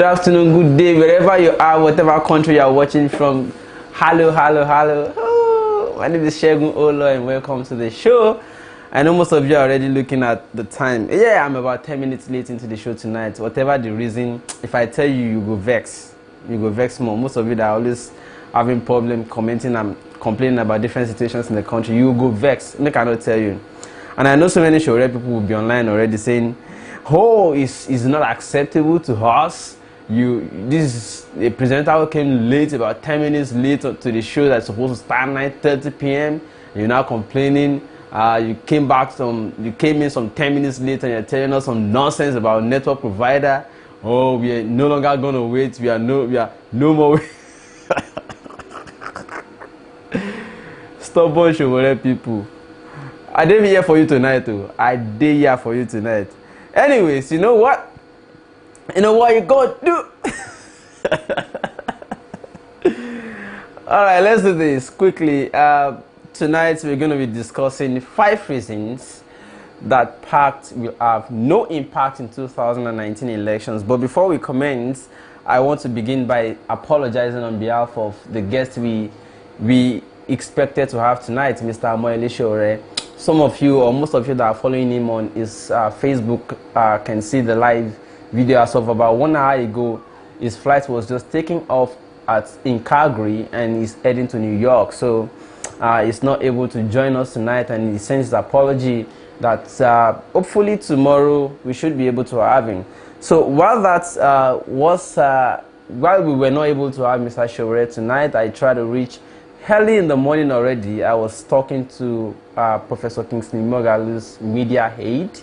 afternoon, good day, wherever you are, whatever country you are watching from. Hello. Oh, my name is Segun and welcome to the show. I know most of you are already looking at the time. Yeah, I'm about 10 minutes late into the show tonight. Whatever the reason, if I tell you, you go vex. You go vex more. Most of you that are always having problem commenting and complaining about different situations in the country, you go vex. Make I not tell you. And I know so many show people will be online already saying, oh, it's not acceptable to us. This is a presenter who came late, about 10 minutes late to the show that's supposed to start 9:30 p.m. You're now complaining. You came in some 10 minutes late and you're telling us some nonsense about network provider. Oh, we are no longer gonna wait. We are no more. Stubborn show people. I didn't here for you tonight, though. I did here for you tonight. Anyways, you know what? You know what you gonna do? Alright, let's do this quickly. Tonight we're going to be discussing 5 reasons that PACT will have no impact in 2019 elections. But before we commence, I want to begin by apologizing on behalf of the guest we expected to have tonight, Mr. Amoyele Shore. Some of you, or most of you that are following him on his Facebook can see the live video as of about 1 hour ago. His flight was just taking off in Calgary and he's heading to New York. So he's not able to join us tonight, and he sends his apology that hopefully tomorrow we should be able to have him. So while while we were not able to have Mr. Shore tonight, I tried to reach early in the morning already. I was talking to Professor Kingsley Mogalu's media aide,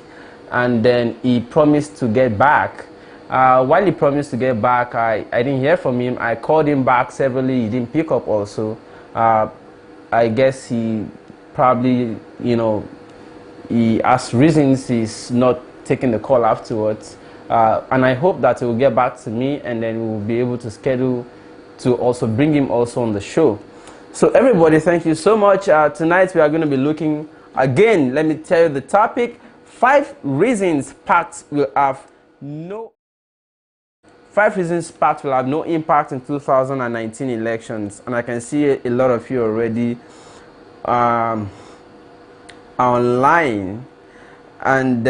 and then he promised to get back. While he promised to get back, I didn't hear from him. I called him back severally. He didn't pick up also. I guess he probably, he has reasons he's not taking the call afterwards. And I hope that he will get back to me, and then we will be able to schedule to also bring him also on the show. So everybody, thank you so much. Tonight we are going to be looking, again, let me tell you the topic, 5 reasons PACT will have no impact in 2019 elections. And I can see a lot of you already online. And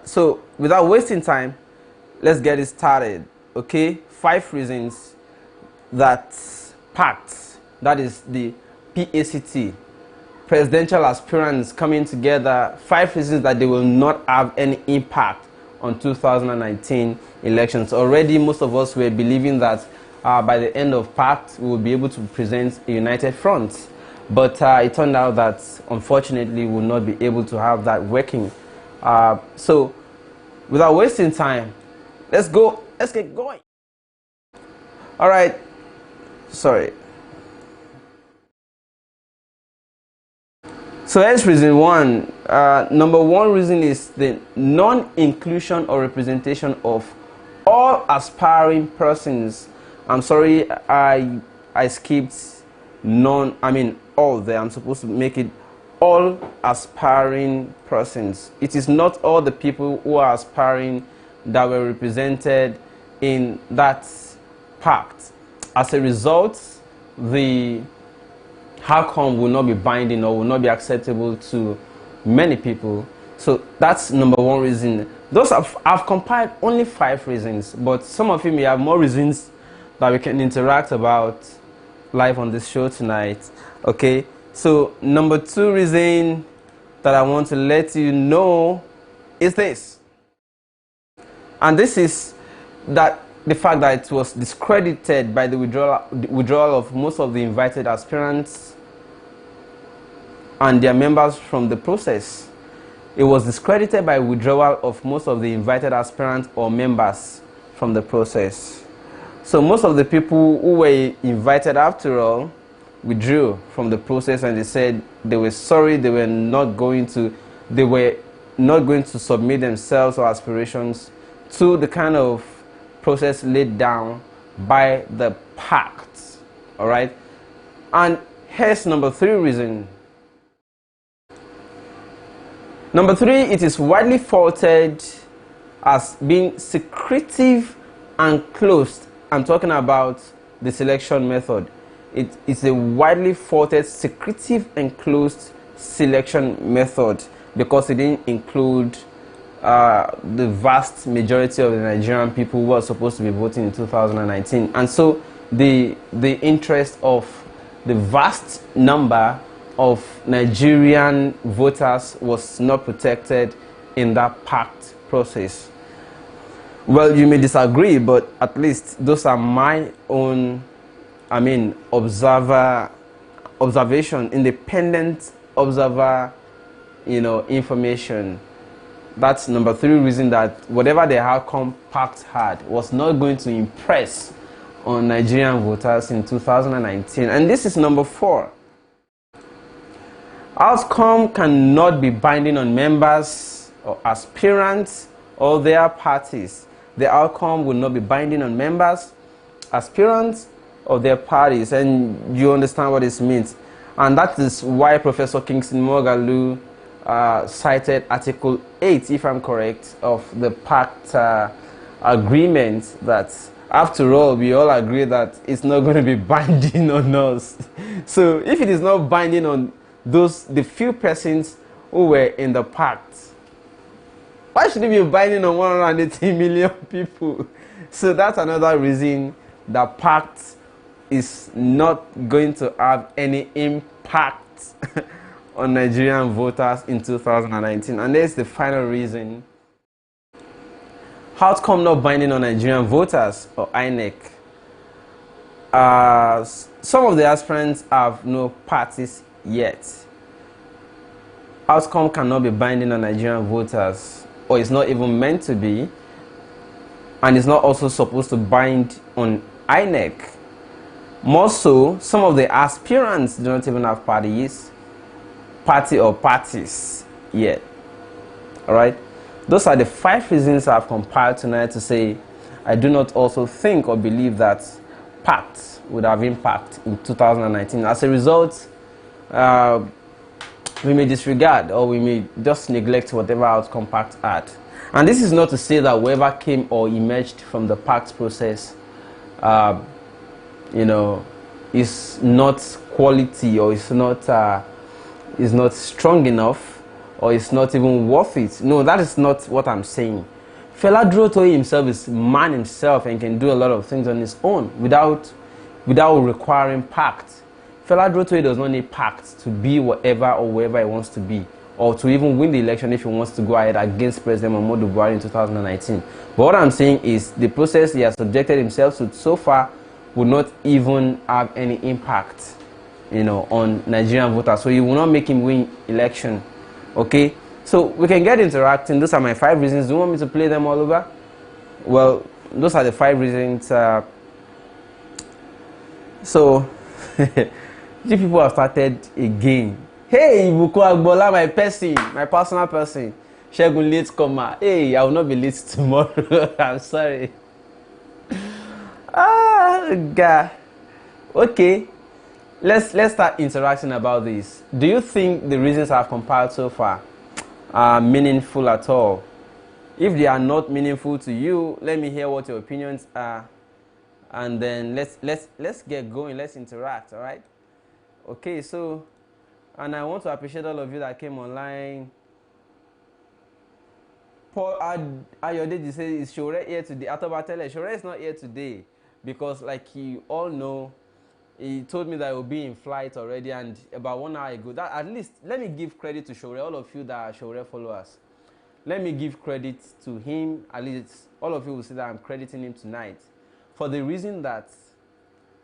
so without wasting time, let's get it started. Okay, 5 reasons that PACT, that is the PACT, presidential aspirants coming together, 5 reasons that they will not have any impact on 2019 elections. Already most of us were believing that by the end of PACT we will be able to present a united front, but it turned out that unfortunately we will not be able to have that working. So without wasting time, let's get going. All right, sorry. So that's reason 1. Number 1 reason is the non-inclusion or representation of all aspiring persons. I'm sorry, I skipped all there. I'm supposed to make it all aspiring persons. It is not all the people who are aspiring that were represented in that PACT. As a result, the outcome will not be binding or will not be acceptable to many people. So that's number 1 reason. I've compiled only 5 reasons, but some of you may have more reasons that we can interact about live on this show tonight. Okay, so number 2 reason that I want to let you know is this, and this is that the fact that it was discredited by the withdrawal of most of the invited aspirants and their members from the process. It was discredited by withdrawal of most of the invited aspirants or members from the process. So most of the people who were invited after all withdrew from the process, and they said they were sorry, they were not going to submit themselves or aspirations to the kind of process laid down by the PACT. All right, and here's number 3 reason. Number 3, it is widely faulted as being secretive and closed. I'm talking about the selection method. It is a widely faulted secretive and closed selection method because it didn't include the vast majority of the Nigerian people who are supposed to be voting in 2019, and so the interest of the vast number of Nigerian voters was not protected in that PACT process. Well, you may disagree, but at least those are my own, observation, independent observer, information. That's number 3 reason that whatever the outcome PACT had was not going to impress on Nigerian voters in 2019. And this is number 4. Outcome cannot be binding on members or aspirants or their parties. The outcome will not be binding on members, aspirants, or their parties. And you understand what this means. And that is why Professor Kingston Mogalu cited Article 8, if I'm correct, of the PACT agreement, that after all, we all agree that it's not going to be binding on us. So if it is not binding on the few persons who were in the PACT, why should it be binding on 180 million people? So that's another reason that PACT is not going to have any impact on Nigerian voters in 2019. And there's the final reason. Outcome not binding on Nigerian voters or INEC. Some of the aspirants have no parties yet. Outcome cannot be binding on Nigerian voters, or it's not even meant to be, and it's not also supposed to bind on INEC. More so, some of the aspirants do not even have party or parties yet. Alright? Those are the 5 reasons I've compiled tonight to say I do not also think or believe that PACT would have impact in 2019. As a result, we may disregard or we may just neglect whatever outcome PACT had. And this is not to say that whoever came or emerged from the PACT process is not quality, or is not strong enough, or is not even worth it. No, that is not what I'm saying. Fela Durotoye himself is man himself and can do a lot of things on his own without requiring PACT. Fela Durotoye does not need PACT to be whatever or wherever he wants to be, or to even win the election if he wants to go ahead against President Muhammadu Buhari in 2019. But what I'm saying is the process he has subjected himself to so far would not even have any impact, on Nigerian voters. So you will not make him win election. Okay? So we can get interacting. Those are my 5 reasons. Do you want me to play them all over? Well, those are the 5 reasons. So you people have started again. Hey, Ibuko Agbola, my personal person. Segun late comer. Hey, I will not be late tomorrow. I'm sorry. God. Okay, let's start interacting about this. Do you think the reasons I've compiled so far are meaningful at all? If they are not meaningful to you, let me hear what your opinions are, and then let's get going. Let's interact. All right? Okay. So, and I want to appreciate all of you that came online. Paul Ayodeji says, is Shore here today? Atobatele, Shore is not here today because, like you all know, he told me that he will be in flight already, and about 1 hour ago. That, at least, let me give credit to Shore, all of you that are Shore followers. Let me give credit to him. At least all of you will see that I'm crediting him tonight, for the reason that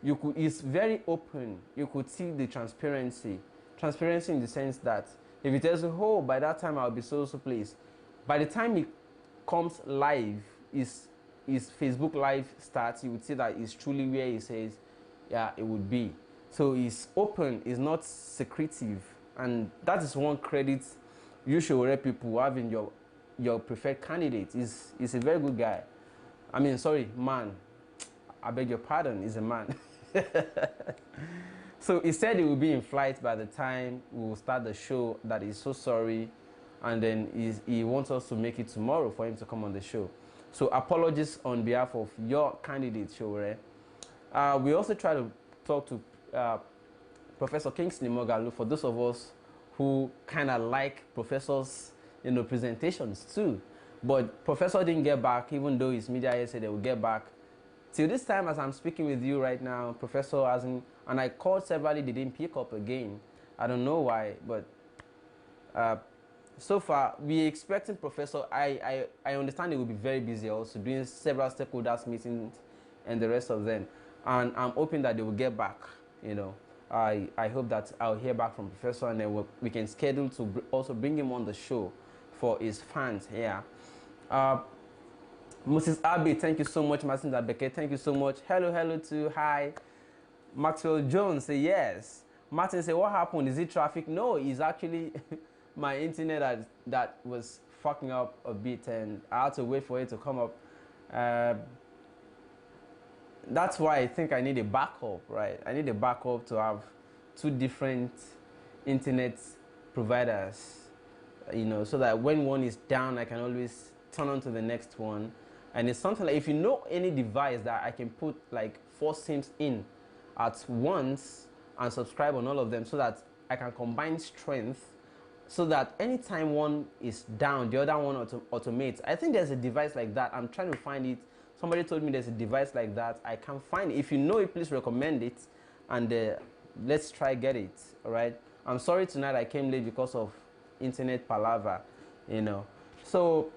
it's very open. You could see the transparency in the sense that if he tells you, oh, by that time I'll be so place. By the time it comes live, his Facebook live starts, you would see that it's truly where he says, yeah, it would be. So it's open, it's not secretive, and that is one credit you should let people having your preferred candidate. Is a very good guy. I mean, sorry, man. I beg your pardon. He's a man. So he said he will be in flight by the time we will start the show. That he's so sorry, and then he wants us to make it tomorrow for him to come on the show. So apologies on behalf of your candidate, Showore. We also try to talk to Professor Kingsley Mogalu, for those of us who kind of like Professor's presentations too. But Professor didn't get back, even though his media said they will get back. Till this time, as I'm speaking with you right now, Professor hasn't, and I called severally, they didn't pick up again. I don't know why, but so far, we're expecting Professor. I understand he will be very busy also doing several stakeholders meetings and the rest of them. And I'm hoping that they will get back, I hope that I'll hear back from Professor, and then we can schedule to also bring him on the show for his fans here. Mrs. Abbey, thank you so much. Martin Abeke, thank you so much. Hello to hi. Maxwell Jones say yes. Martin say, what happened? Is it traffic? No, it's actually my internet that was fucking up a bit, and I had to wait for it to come up. That's why I think I need a backup, right? I need a backup to have two different internet providers, so that when one is down, I can always turn on to the next one. And it's something like, if you know any device that I can put like 4 SIMs in at once and subscribe on all of them, so that I can combine strength, so that anytime one is down, the other one automates. I think there's a device like that. I'm trying to find it. Somebody told me there's a device like that. I can't find it. If you know it, please recommend it, and let's try get it. All right. I'm sorry tonight I came late because of internet palaver, So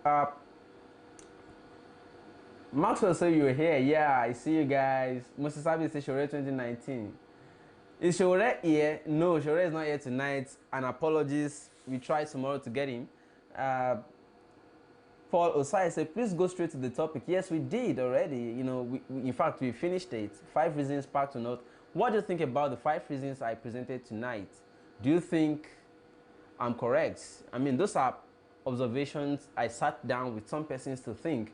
Maxwell said you were here. Yeah, I see you guys. Moses Abi says Shore 2019. Is Shore here? No, Shore is not here tonight. And apologies. We try tomorrow to get him. Paul Osai said, please go straight to the topic. Yes, we did already. In fact, we finished it. 5 reasons PACT to not. What do you think about the 5 reasons I presented tonight? Do you think I'm correct? I mean, those are observations I sat down with some persons to think.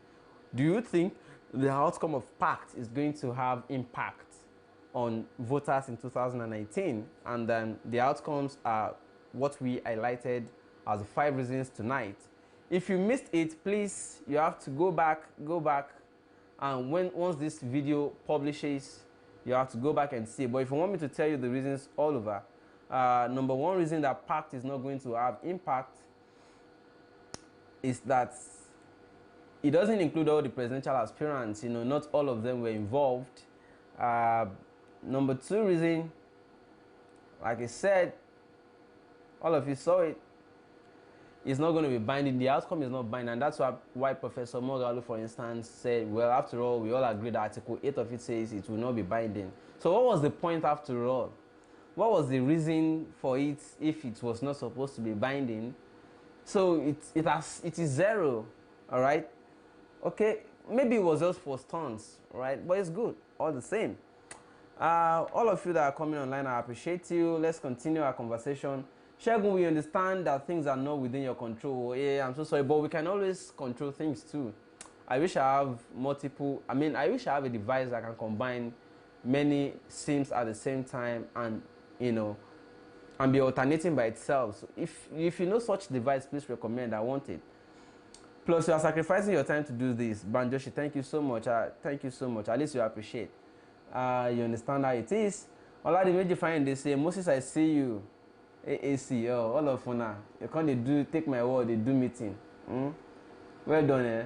Do you think the outcome of PACT is going to have impact on voters in 2019? And then the outcomes are what we highlighted as the 5 reasons tonight. If you missed it, please, you have to go back, and once this video publishes, you have to go back and see. But if you want me to tell you the reasons all over, number 1 reason that PACT is not going to have impact is that it doesn't include all the presidential aspirants. Not all of them were involved. Number 2 reason, like I said, all of you saw it, it's not going to be binding. The outcome is not binding, and that's why Professor Mogalu, for instance, said, well, after all, we all agree that Article 8 of it says it will not be binding. So what was the point after all? What was the reason for it if it was not supposed to be binding? So it is 0, all right? Okay, maybe it was just for stunts, right? But it's good, all the same. All of you that are coming online, I appreciate you. Let's continue our conversation. Segun, we understand that things are not within your control. Yeah, I'm so sorry, but we can always control things too. I wish I have I wish I have a device that can combine many SIMs at the same time, and and be alternating by itself. So if you know such device, please recommend. I want it. Plus, you are sacrificing your time to do this. Banjoshi, thank you so much. Thank you so much. At least you appreciate. You understand how it is. Oladimeji find they say, Moses, I see you. AAC, all of now. You can't take my word, they do meeting. Well done, eh?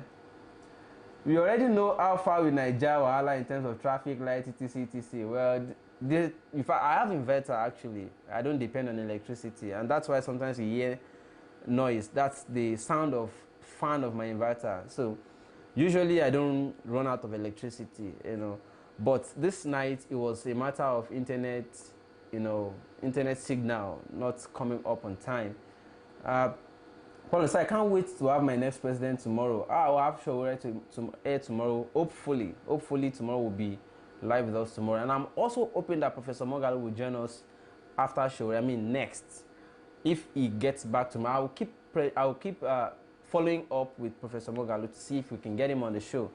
We already know how far with Nigeria in terms of traffic light, etc. Well, in fact, I have inverter actually. I don't depend on electricity, and that's why sometimes you hear noise. That's the sound of fan of my inverter. So usually I don't run out of electricity, But this night it was a matter of internet signal not coming up on time. Paul, so I can't wait to have my next president tomorrow. I will have Showore to air tomorrow. Hopefully tomorrow will be live with us tomorrow. And I'm also hoping that Professor Mogalu will join us after Showore. Next, if he gets back to me. I will keep following up with Professor Mogalu to see if we can get him on the show.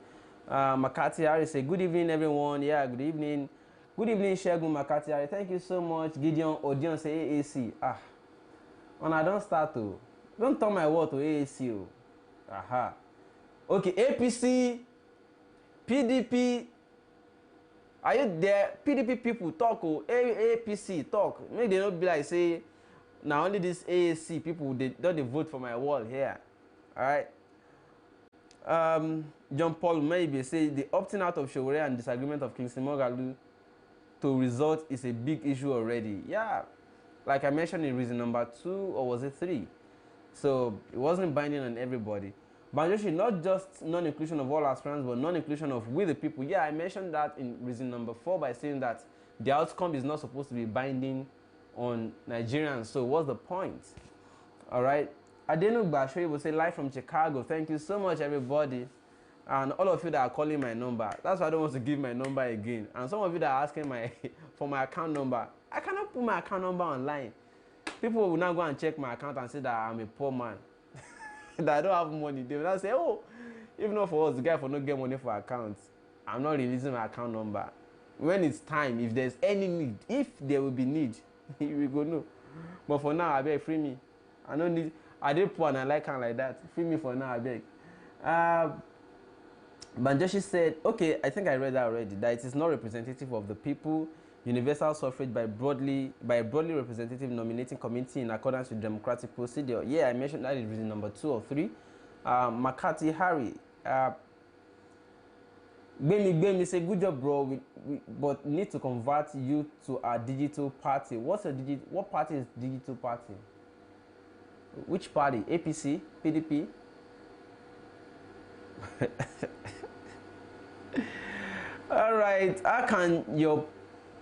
Makati Harris say, good evening, everyone. Yeah, good evening. Good evening, Segun Makati Harris. Thank you so much. Gideon Odion say AAC. When I don't start to, don't turn my word to AAC. Aha. Okay, APC, PDP. Are you there? PDP people talk, oh, APC talk. Make they not be like say, now only this AAC people they don't vote for my wall here. Alright. John Paul maybe say the opting out of Showore and disagreement of Kingsley Moghalu to result is a big issue already. Yeah. Like I mentioned in reason number 2 or was it 3? So it wasn't binding on everybody. But actually not just non-inclusion of all aspirants, but non-inclusion of we the people. Yeah, I mentioned that in reason number 4 by saying that the outcome is not supposed to be binding on Nigerians. So what's the point? Alright. Adenu Bashoyi will say live from Chicago. Thank you so much, everybody. And all of you that are calling my number. That's why I don't want to give my number again. And some of you that are asking for my account number. I cannot put my account number online. People will now go and check my account and say that I'm a poor man. That I don't have money. They will now say, oh, if not for us, the guy for not get money for accounts, I'm not releasing my account number. When it's time, if there's any need, if there will be need, we go know. But for now, I beg, free me. I don't need. I did poor and I like her like that. Free me for now, I beg. Banjoshi said, okay, I think I read that already, that it is not representative of the people. Universal suffrage by a broadly representative nominating committee in accordance with democratic procedure. Yeah, I mentioned that in reason number 2 or 3. McCarthy Harry. Gbemi say, good job, bro. But need to convert you to a digital party. What party is digital party? Which party? APC? PDP? Alright, how can your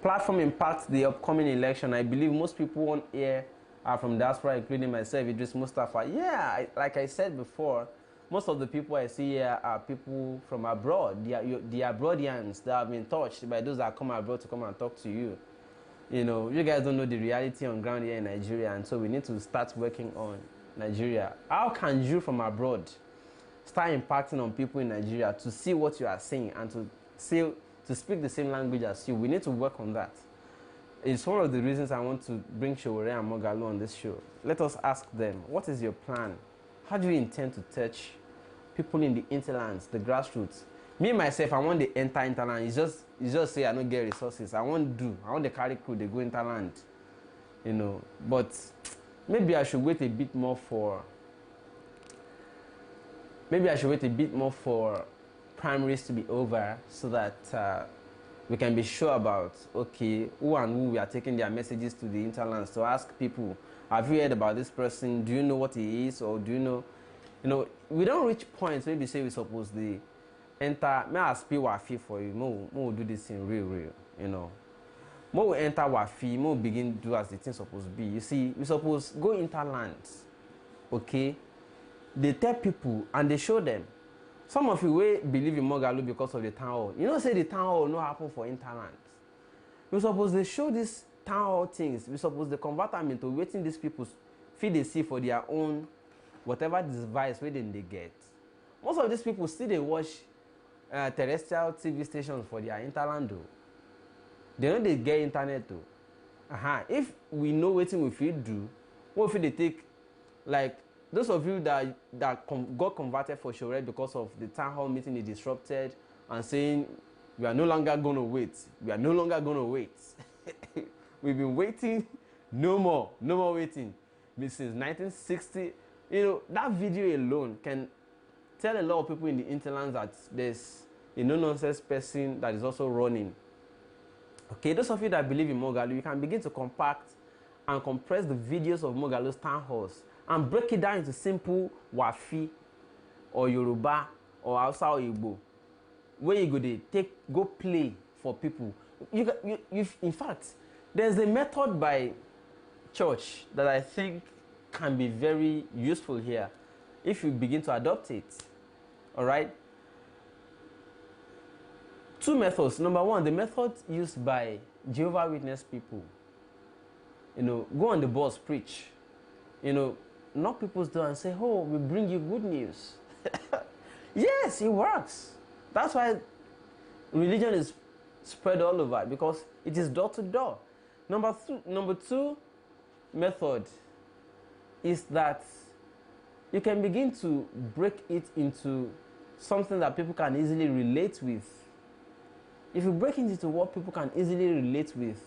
platform impact the upcoming election? I believe most people on here are from diaspora, including myself, Idris Mustafa. Yeah, like I said before, most of the people I see here are people from abroad. They are abroadians that have been touched by those that come abroad to come and talk to you. You know, you guys don't know the reality on ground here in Nigeria, and so we need to start working on Nigeria. How can you from abroad start impacting on people in Nigeria to see what you are saying and to speak the same language as you? We need to work on that. It's one of the reasons I want to bring Showore and Moghalu on this show. Let us ask them, what is your plan? How do you intend to touch people in the interlands, the grassroots? Me myself, I want to enter interland. It's just say I don't get resources. I want to carry crew, they go interland. You know, but maybe I should wait a bit more for primaries to be over so that we can be sure about, okay, who and who we are taking their messages to the interlands, to ask people, have you heard about this person? Do you know what he is? Or do you know, we don't reach points maybe say we suppose the enter, may I speak Wafi for you, more do this in real, you know. More enter Wafi, more begin do as the thing supposed to be. You see, we suppose go interlands, okay? They tell people and they show them. Some of you will believe in Moghalu because of the town hall. You know, say the town hall no happen for interlands. We suppose they show these town hall things. We suppose they convert them into waiting these people feel they see for their own whatever device where they get. Most of these people still they watch terrestrial TV stations for their interland though. They know they get internet though. If we know what we feel do, what if they take, like those of you that got converted for Showore because of the town hall meeting is disrupted and saying we are no longer going to wait. We are no longer going to wait. We've been waiting, no more waiting. Since 1960, you know, that video alone can tell a lot of people in the interlands that there's a no-nonsense person that is also running. Okay, those of you that believe in Moghalu, you can begin to compact and compress the videos of Moghalu's town halls and break it down into simple Wafi or Yoruba or Hausa or Igbo, where you go play for people. In fact, there's a method by church that I think can be very useful here if you begin to adopt it. All right. 2 methods. Number 1, the method used by Jehovah's Witness people. You know, go on the bus, preach. You know, knock people's door and say, oh, we bring you good news. Yes, it works. That's why religion is spread all over, because it is door to door. Number 2 method is that you can begin to break it into something that people can easily relate with, if you break it into what people can easily relate with,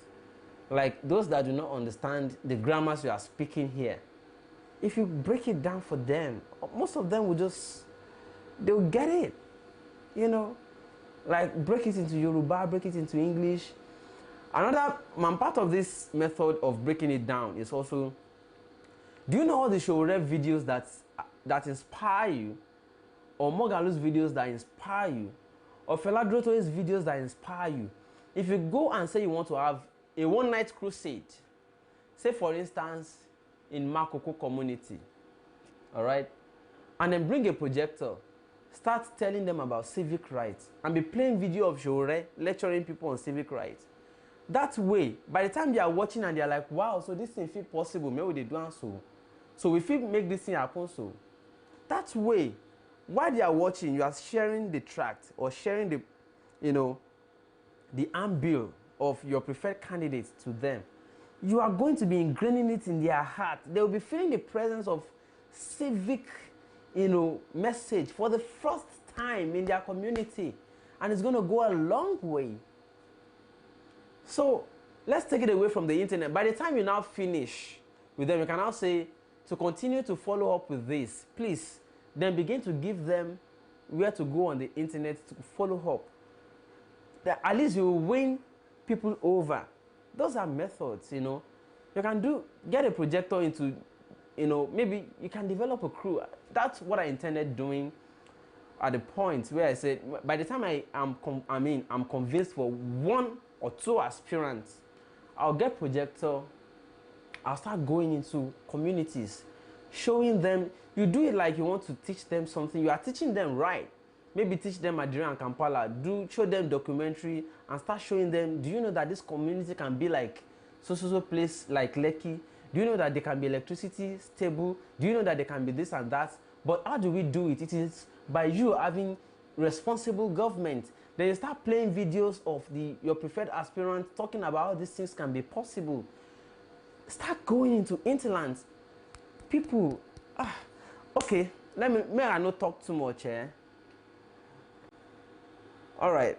like those that do not understand the grammars you are speaking here, if you break it down for them, most of them will just, they'll get it, you know. Like break it into Yoruba, break it into English. Another part of this method of breaking it down is also, do you know all the Showre videos that inspire you, or Mogalu's videos that inspire you, or Fela Droto's videos that inspire you? If you go and say you want to have a one-night crusade, say for instance in Makoko community, all right, and then bring a projector, start telling them about civic rights, and be playing video of Showre lecturing people on civic rights. That way, by the time they are watching and they are like, wow, so this thing feel possible, maybe they do and so we feel make this thing happen. So that way, while they are watching, you are sharing the tract or sharing the, you know, the handbill of your preferred candidates to them. You are going to be ingraining it in their heart. They will be feeling the presence of civic, you know, message for the first time in their community, and it's going to go a long way. So let's take it away from the internet. By the time you now finish with them, you can now say, to continue to follow up with this, please, then begin to give them where to go on the internet to follow up. That at least you will win people over. Those are methods, you know. You can get a projector into, you know, maybe you can develop a crew. That's what I intended doing at the point where I said, by the time I'm convinced for 1 or 2 aspirants, I'll get projector. I'll start going into communities, showing them. You do it like you want to teach them something. You are teaching them right. Maybe teach them Nigerian and Kampala. Show them documentary and start showing them. Do you know that this community can be like so place like Lekki? Do you know that there can be electricity stable? Do you know that there can be this and that? But how do we do it? It is by you having responsible government. Then you start playing videos of your preferred aspirant talking about how these things can be possible. Start going into interlands. People, okay, may I not talk too much, eh? All right,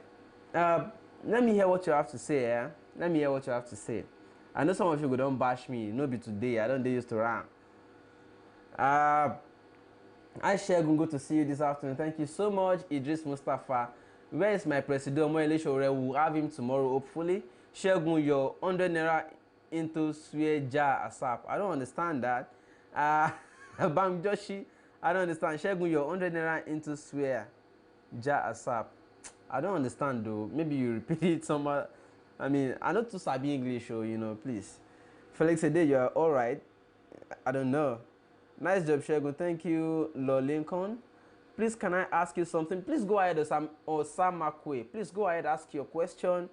let me hear what you have to say, eh? Let me hear what you have to say. I know some of you don't bash me, no be today, I don't they used to run. I Segun, good to see you this afternoon. Thank you so much, Idris Mustafa. Where is my president? We'll have him tomorrow, hopefully. Segun, your 100 naira into swear jar asap. I don't understand that. Bam Joshi, I don't understand. Segun, your 100 naira into swear jar asap. I don't understand though. Maybe you repeat it somewhere. I mean, I know to sabi English, so you know, please. Felix Ede, you are all right. I don't know. Nice job, Segun. Thank you, Lord Lincoln. Please, can I ask you something? Please go ahead, Sam Makwe. Please go ahead, ask your question.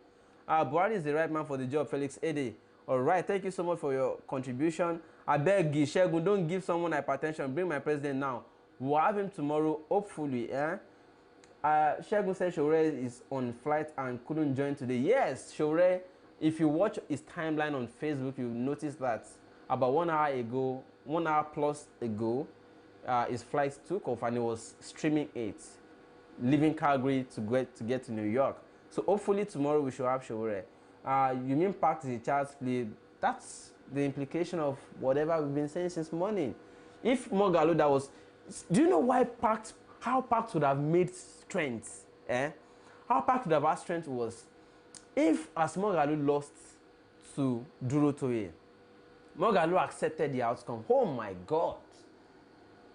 Buhari is the right man for the job, Felix Ede. All right, thank you so much for your contribution. I beg you, Segun, don't give someone hypertension. Bring my president now. We'll have him tomorrow, hopefully. Segun said Showre is on flight and couldn't join today. Yes, Showre, if you watch his timeline on Facebook, you'll notice that about 1 hour ago, 1 hour plus ago, his flight took off and he was streaming it, leaving Calgary to get to New York. So hopefully tomorrow we should have Showre. You mean PACT is a child's play? That's the implication of whatever we've been saying since morning. If Mogalu that was, do you know why PACT, how PACT would have made strength? How PACT would have had strength was if as Mogalu lost to Duro Toye, Mogalu accepted the outcome. Oh my God.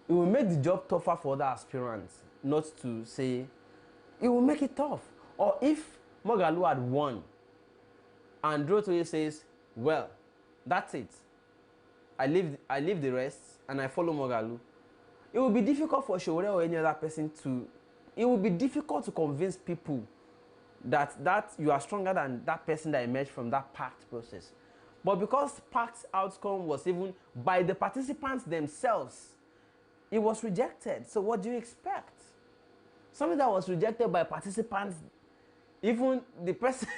It will make the job tougher for other aspirants, not to say, it will make it tough. Or if Mogalu had won, and Duro Toye says, well, that's it. I leave the rest and I follow Mogalu. It will be difficult for Showre or any other person it will be difficult to convince people that you are stronger than that person that emerged from that PACT process. But because PACT's outcome was even by the participants themselves, it was rejected. So what do you expect? Something that was rejected by participants, even the person,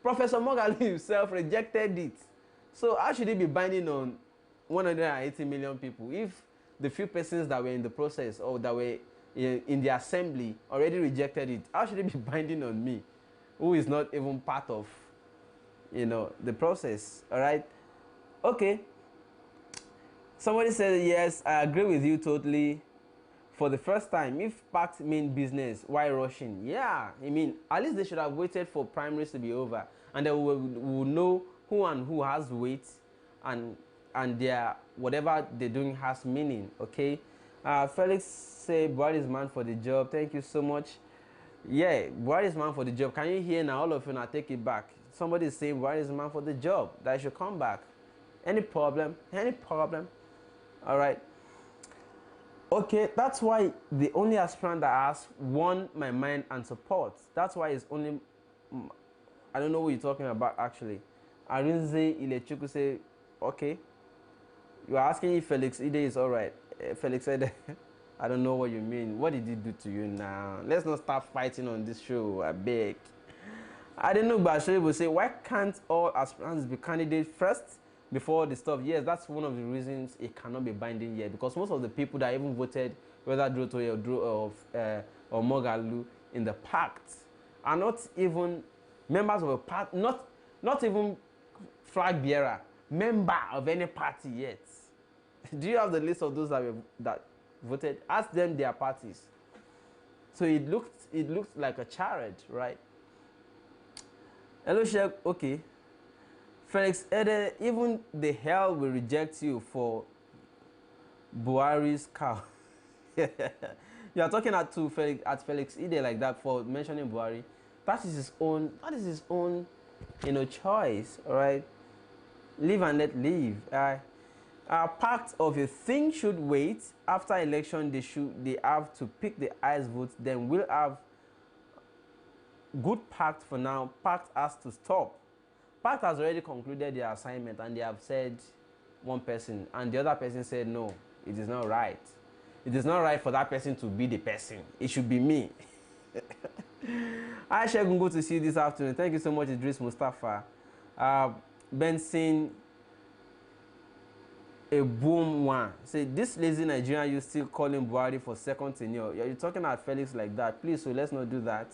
Professor Mogalu himself rejected it. So how should it be binding on 180 million people if the few persons that were in the process or that were in the assembly already rejected it, how should it be binding on me, who is not even part of, the process? All right. Okay. Somebody said, yes, I agree with you totally. For the first time, if PACT mean business, why rushing? Yeah, I mean, at least they should have waited for primaries to be over, and then we'll know who and who has weight, and their whatever they're doing has meaning. Okay. Felix say Buhari is man for the job. Thank you so much. Yeah, Buhari is man for the job. Can you hear now? All of you now take it back. Somebody is saying Buhari is man for the job, that he should come back. Any problem? Any problem? All right. Okay, that's why the only aspirant that has won my mind and support. That's why it's only, I don't know what you're talking about actually. Arinze Ilechuku say, okay, you are asking if Felix Ide is alright. Felix said, I don't know what you mean. What did he do to you now? Let's not start fighting on this show, I beg. I don't know, but Ashori will say, why can't all aspirants be candidates first before the stuff? Yes, that's one of the reasons it cannot be binding yet, because most of the people that even voted, whether Drotoye or Mogalu in the PACT, are not even members of a party, not even flag bearer, member of any party yet. Do you have the list of those that voted? Ask them their parties. So it looked like a charade, right? Hello, Sheikh. Okay. Felix Ede, even the hell will reject you for Buhari's cow. You are talking at Felix Ede like that for mentioning Buhari. That is his own. Choice. All right. Live and let live. PACT of a thing should wait. After election, they have to pick the highest votes. Then we'll have good PACT for now. PACT has to stop. PACT has already concluded their assignment, and they have said one person, and the other person said no, it is not right. It is not right for that person to be the person. It should be me. I Segun, go to see you this afternoon. Thank you so much, Idris Mustafa. Benson a boom one. Say, this lazy Nigerian, you still calling Buhari for second tenure. You're talking at Felix like that. Please, so let's not do that.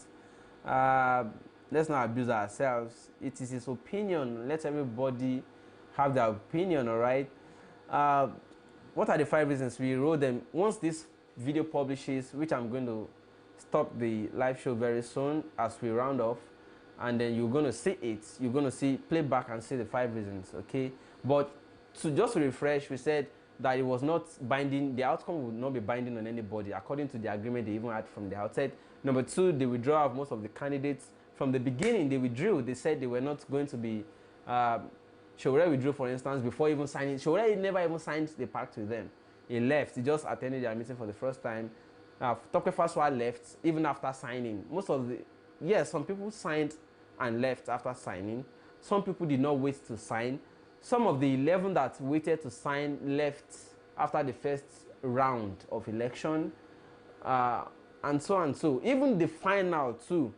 Let's not abuse ourselves. It is his opinion. Let everybody have their opinion, all right? What are the 5 reasons? We wrote them. Once this video publishes, which I'm going to stop the live show very soon as we round off, and then you're going to see it. You're going to see, play back and see the 5 reasons, okay? But just to refresh, we said that it was not binding, the outcome would not be binding on anybody according to the agreement they even had from the outset. Number 2, the withdrawal of most of the candidates. From the beginning, they withdrew. They said they were not going to be, Showore withdrew, for instance, before even signing. Showore never even signed the pact with them. He left. He just attended their meeting for the first time. Tope Faswa left even after signing. Some people signed and left after signing. Some people did not wait to sign. Some of the 11 that waited to sign left after the first round of election, and so and so. Even the final too.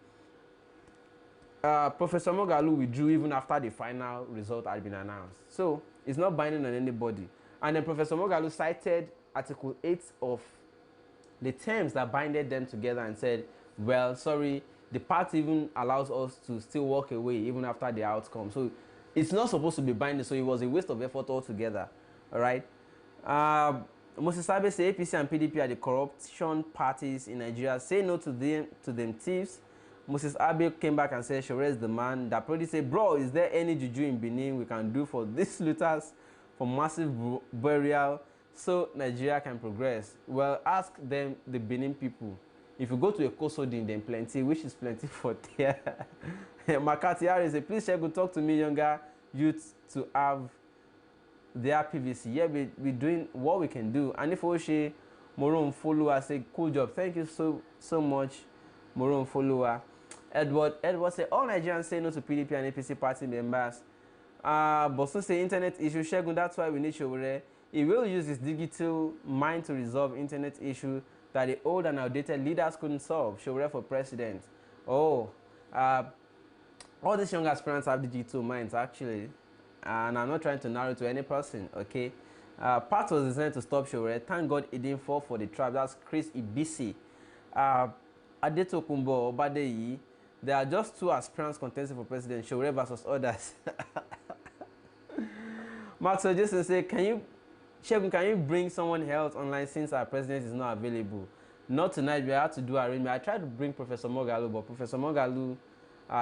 Professor Mogalu withdrew even after the final result had been announced. So it's not binding on anybody. And then Professor Mogalu cited Article 8 of the terms that binded them together and said, well, sorry, the pact even allows us to still walk away even after the outcome. So it's not supposed to be binding, so it was a waste of effort altogether. All right. Moses Abe say APC and PDP are the corruption parties in Nigeria. Say no to them thieves. Moses Abe came back and said, Showore is the man. That probably say, bro, is there any juju in Benin we can do for these looters for massive burial so Nigeria can progress? Well, ask them, the Benin people. If you go to a Kosodin, then plenty, which is plenty for there. Makati say, please Segun, talk to me younger youth to have their PVC. Yeah, we're doing what we can do. And if Oshe Moron follower say, cool job. Thank you so much, Moron follower. Edward say, all Nigerians say no to PDP and APC party members. Bosun say, internet issue. Segun, that's why we need Showore. He will use his digital mind to resolve internet issue that the old and outdated leaders couldn't solve. Showore for president. Oh, all these young aspirants have digital minds actually, and I'm not trying to narrow to any person. Okay, PACT was designed to stop Showore. Thank God it didn't fall for the trap. That's Chris Ibisi. Adetokunbo Obadeyi, there are just two aspirants contesting for president, Showore versus others. Maxwell Jason say, Segun, can you bring someone else online since our president is not available? Not tonight, we had to do arrangement. I tried to bring Professor Mogalu, but Professor Mogalu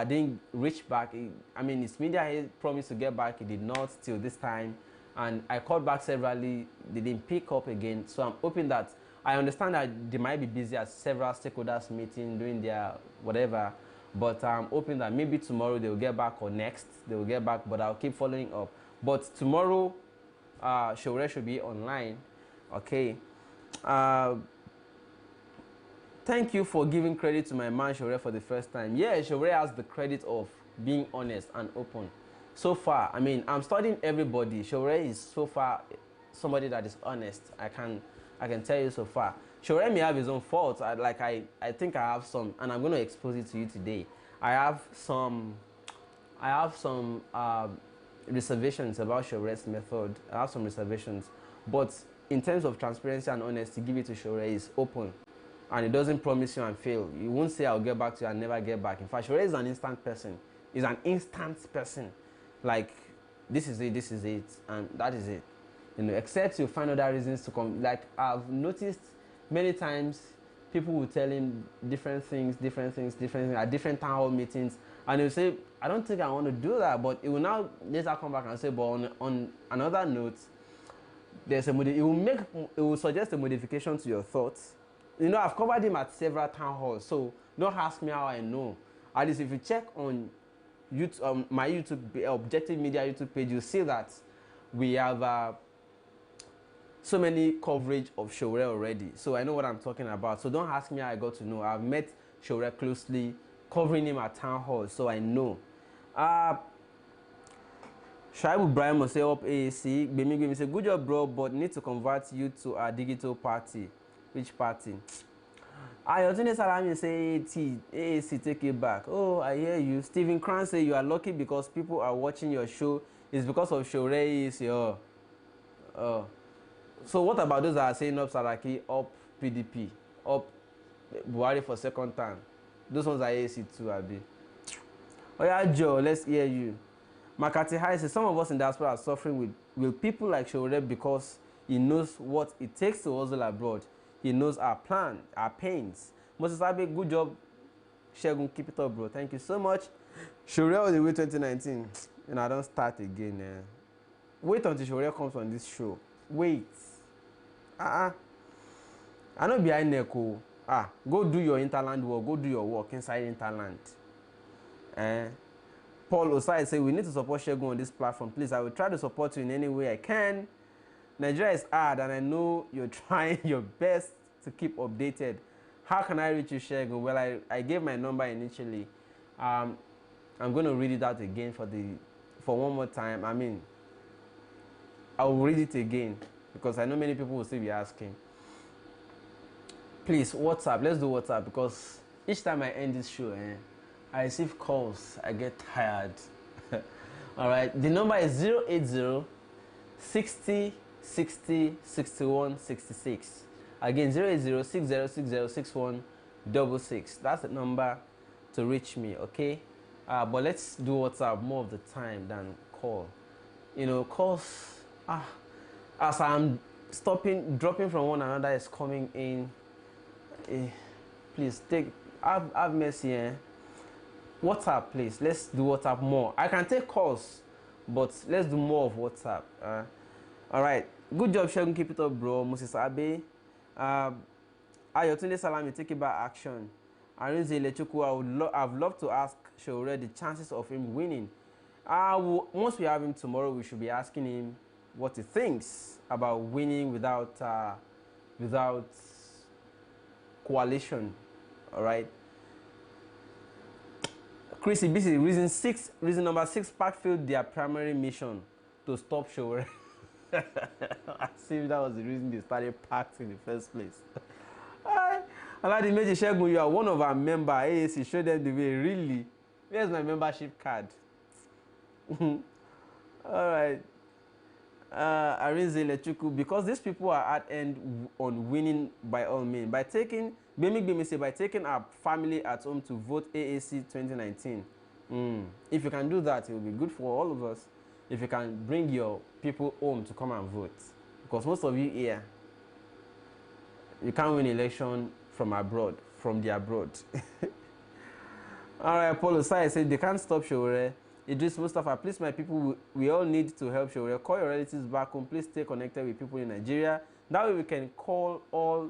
didn't reach back. His media he promised to get back. He did not till this time. And I called back severally. They didn't pick up again. So I'm hoping that, I understand that they might be busy at several stakeholders meeting, doing their whatever. But I'm hoping that maybe tomorrow they will get back, or next they will get back. But I'll keep following up. But tomorrow, Showore should be online. Okay. Thank you for giving credit to my man Showore for the first time. Yeah, Showore has the credit of being honest and open. So far, I'm studying everybody. Showore is so far somebody that is honest. I can tell you so far. Showore may have his own faults. I think I have some, and I'm going to expose it to you today. I have some reservations about Showore's method. I have some reservations, but in terms of transparency and honesty, give it to Showore is open. And it doesn't promise you and fail. You won't say I'll get back to you and never get back. In fact, Showore is an instant person. He's an instant person. Like, this is it, and that is it. Except you find other reasons to come. Like, I've noticed many times people will tell him different things at different town hall meetings, and he'll say, I don't think I want to do that, but he will now later come back and say, but on another note, it will suggest a modification to your thoughts. I've covered him at several town halls, so don't ask me how I know. At least if you check on YouTube, my YouTube, Objective Media YouTube page, you'll see that we have so many coverage of Showore already. So I know what I'm talking about. So don't ask me how I got to know. I've met Showore closely, covering him at town halls, so I know. Shaibu Ibrahim will say up AAC. Bemi say, good job, bro, but need to convert you to a digital party. Which party? Ayotune Salami say AAC, take it back. Oh, I hear you. Stephen Kran say you are lucky because people are watching your show. It's because of Showore is your. So what about those that are saying up Saraki, up PDP, up Buhari for second time? Those ones are AAC too, Abi. Oh yeah, Joe, let's hear you. Makati High says some of us in diaspora are suffering with people like Showore because he knows what it takes to hustle abroad. He knows our plan, our pains. Moses Abe, good job. Segun, keep it up, bro. Thank you so much. Showore all the way 2019. I don't start again. Wait until Showore comes on this show. Wait. I know be INEC. Go do your interland work. Go do your work inside interland. Paul Osai say we need to support Segun on this platform. Please, I will try to support you in any way I can. Nigeria is hard, and I know you're trying your best to keep updated. How can I reach you, Segun? Well, I gave my number initially. I'm going to read it out again for one more time. I will read it again because I know many people will still be asking. Please, WhatsApp. Let's do WhatsApp because each time I end this show, I receive calls. I get tired. All right. The number is 080 60 60 61 66. Again, 080 60 60 61 66. That's the number to reach me, okay? But let's do WhatsApp more of the time than call. Calls, as I'm dropping from one another is coming in. Please have mercy. WhatsApp, please. Let's do WhatsApp more. I can take calls, but let's do more of WhatsApp. All right. Good job, Segun. Keep it up, bro. Moses Abe. Ayotunde Salami, take it back action. Arinze Lechuku, I've loved to ask Showore the chances of him winning. Once we have him tomorrow, we should be asking him what he thinks about winning without coalition. All right. Chrissy BC, reason number 6, PACT failed their primary mission to stop Showore. I see that was the reason they started PACT in the first place. Aladi Segun, you are one of our members. AAC, show them the way. Really? Where's my membership card? All right. Arinze Lechuku, because these people are at end on winning by all means. By taking Bemi say by taking our family at home to vote AAC 2019. If you can do that, it will be good for all of us. If you can bring your people home to come and vote, because most of you here, you can't win election from abroad, from the abroad. All right, Paulo Sai said they can't stop Showore. Idris Mustafa, please, my people, we all need to help Showore. Call your relatives back home. Please stay connected with people in Nigeria. That way we can call all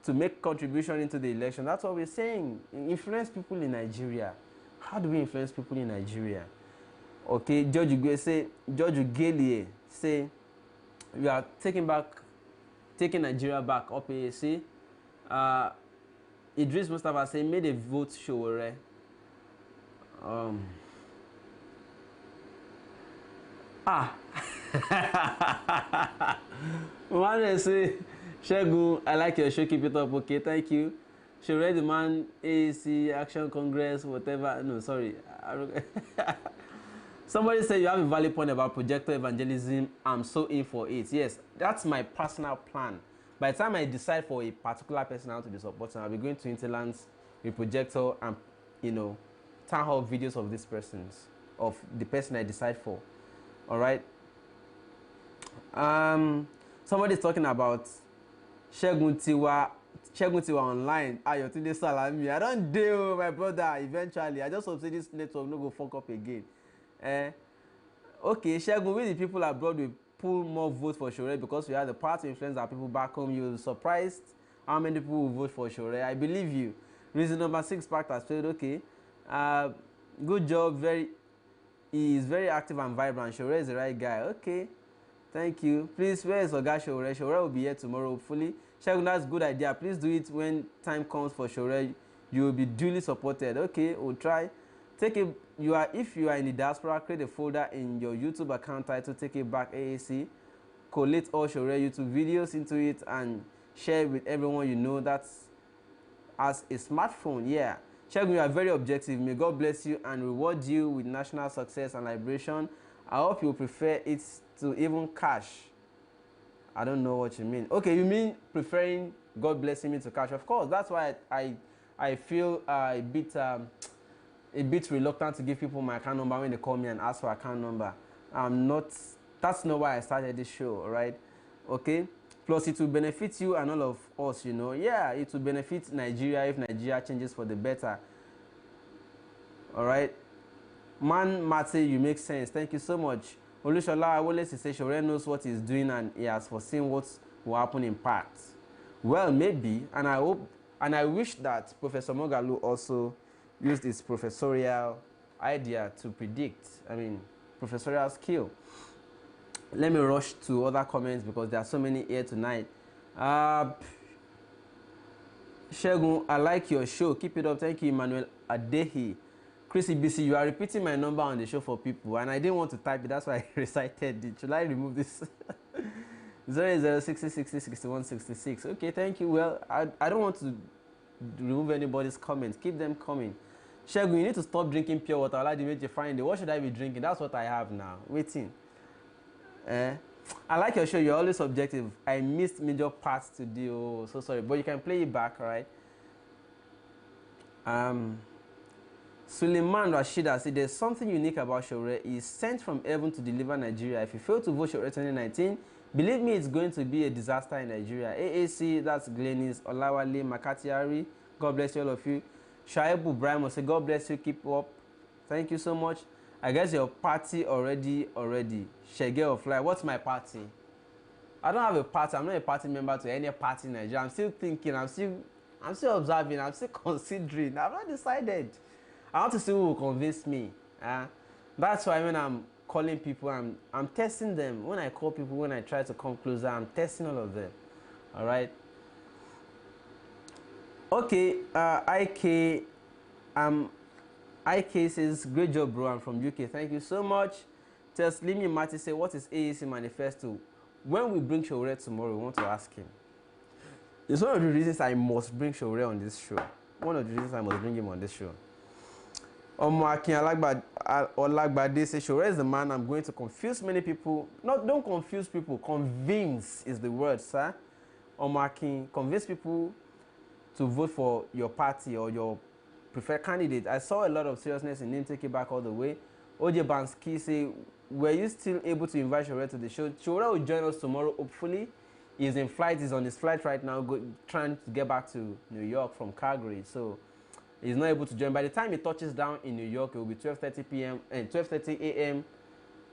to make contribution into the election. That's what we're saying. Influence people in Nigeria. How do we influence people in Nigeria? Okay, George Ugelie say we are taking Nigeria back up AAC. Idris Mustafa say made a vote Showore. One say Segun, I like your show, keep it up. Okay, thank you. Showore the man, AAC, Action Congress, whatever. No, sorry. Somebody said you have a valid point about projector evangelism. I'm so in for it. Yes, that's my personal plan. By the time I decide for a particular person I want to be supporting, I'll be going to Interlands with projector and, town hall videos of these persons, of the person I decide for. All right. Somebody's talking about Segun Tiwa online. Ayotunde Salami. I don't deal, my brother. Eventually, I just hope say this network no go fuck up again. Okay, Segun, with the people abroad will pull more votes for Showore because we have the power to influence our people back home. You're surprised how many people will vote for Showore. I believe you. Reason number 6, PACT has failed. Okay, good job. He is very active and vibrant. Showore is the right guy. Okay, thank you. Please, where is Oga Showore? Showore will be here tomorrow, hopefully. Segun, that's a good idea. Please do it when time comes for Showore. You will be duly supported. Okay, we'll try. If you are in the diaspora, create a folder in your YouTube account titled Take It Back AAC. Collate all Showore YouTube videos into it and share it with everyone you know that's as a smartphone. Yeah. Segun, you are very objective. May God bless you and reward you with national success and liberation. I hope you prefer it to even cash. I don't know what you mean. Okay, you mean preferring God blessing me to cash? Of course. That's why I feel a bit reluctant to give people my account number when they call me and ask for account number. That's not why I started this show, right? Okay. Plus, it will benefit you and all of us, Yeah, it will benefit Nigeria if Nigeria changes for the better. All right. Man, Mate, you make sense. Thank you so much. Olushola Awole say Showore knows what he's doing and he has foreseen what will happen in PACT. Well, maybe, and I hope, and I wish that Professor Mogalu also used his professorial idea to predict. Professorial skill. Let me rush to other comments because there are so many here tonight. Segun, I like your show. Keep it up. Thank you, Emmanuel Adehi. Chrissy BC, you are repeating my number on the show for people, and I didn't want to type it. That's why I recited it. Should I remove this? 0060606166. Okay, thank you. Well, I don't want to remove anybody's comments. Keep them coming. Segun, you need to stop drinking pure water. Like the way you find it. What should I be drinking? That's what I have now. Waiting. I like your show. You're always objective. I missed major parts today. Oh, so sorry. But you can play it back, right? Suleiman Rashida said there's something unique about Showore. He is sent from heaven to deliver Nigeria. If you fail to vote Showore 2019, believe me, it's going to be a disaster in Nigeria. AAC, that's Glenis, Olawale, Makatiari. God bless you, all of you. Shaibu Ibrahim will say, God bless you, keep up. Thank you so much. I guess your party already. Shege of Fly. What's my party? I don't have a party. I'm not a party member to any party in Nigeria. I'm still thinking. I'm still observing. I'm still considering. I've not decided. I want to see who will convince me. That's why when I'm calling people, I'm testing them. When I call people, when I try to come closer, I'm testing all of them. All right. Okay. IK says, great job, bro. I'm from UK. Thank you so much. Teslimi Mati say, what is AAC manifesto? When we bring Showore tomorrow, we want to ask him. It's one of the reasons I must bring Showore on this show. One of the reasons I must bring him on this show. Omoakin Olagbade says, Showore is the man. I'm going to confuse many people. Don't confuse people. Convince is the word, sir. Omoakin, convince people to vote for your party or your preferred candidate. I saw a lot of seriousness in him take it back all the way. OJ Bansky say, were you still able to invite Shore to the show? Shore will join us tomorrow, hopefully. He's in flight, he's on his flight right now, trying to get back to New York from Calgary. So he's not able to join. By the time he touches down in New York, it will be 12:30 p.m. and 12:30 a.m.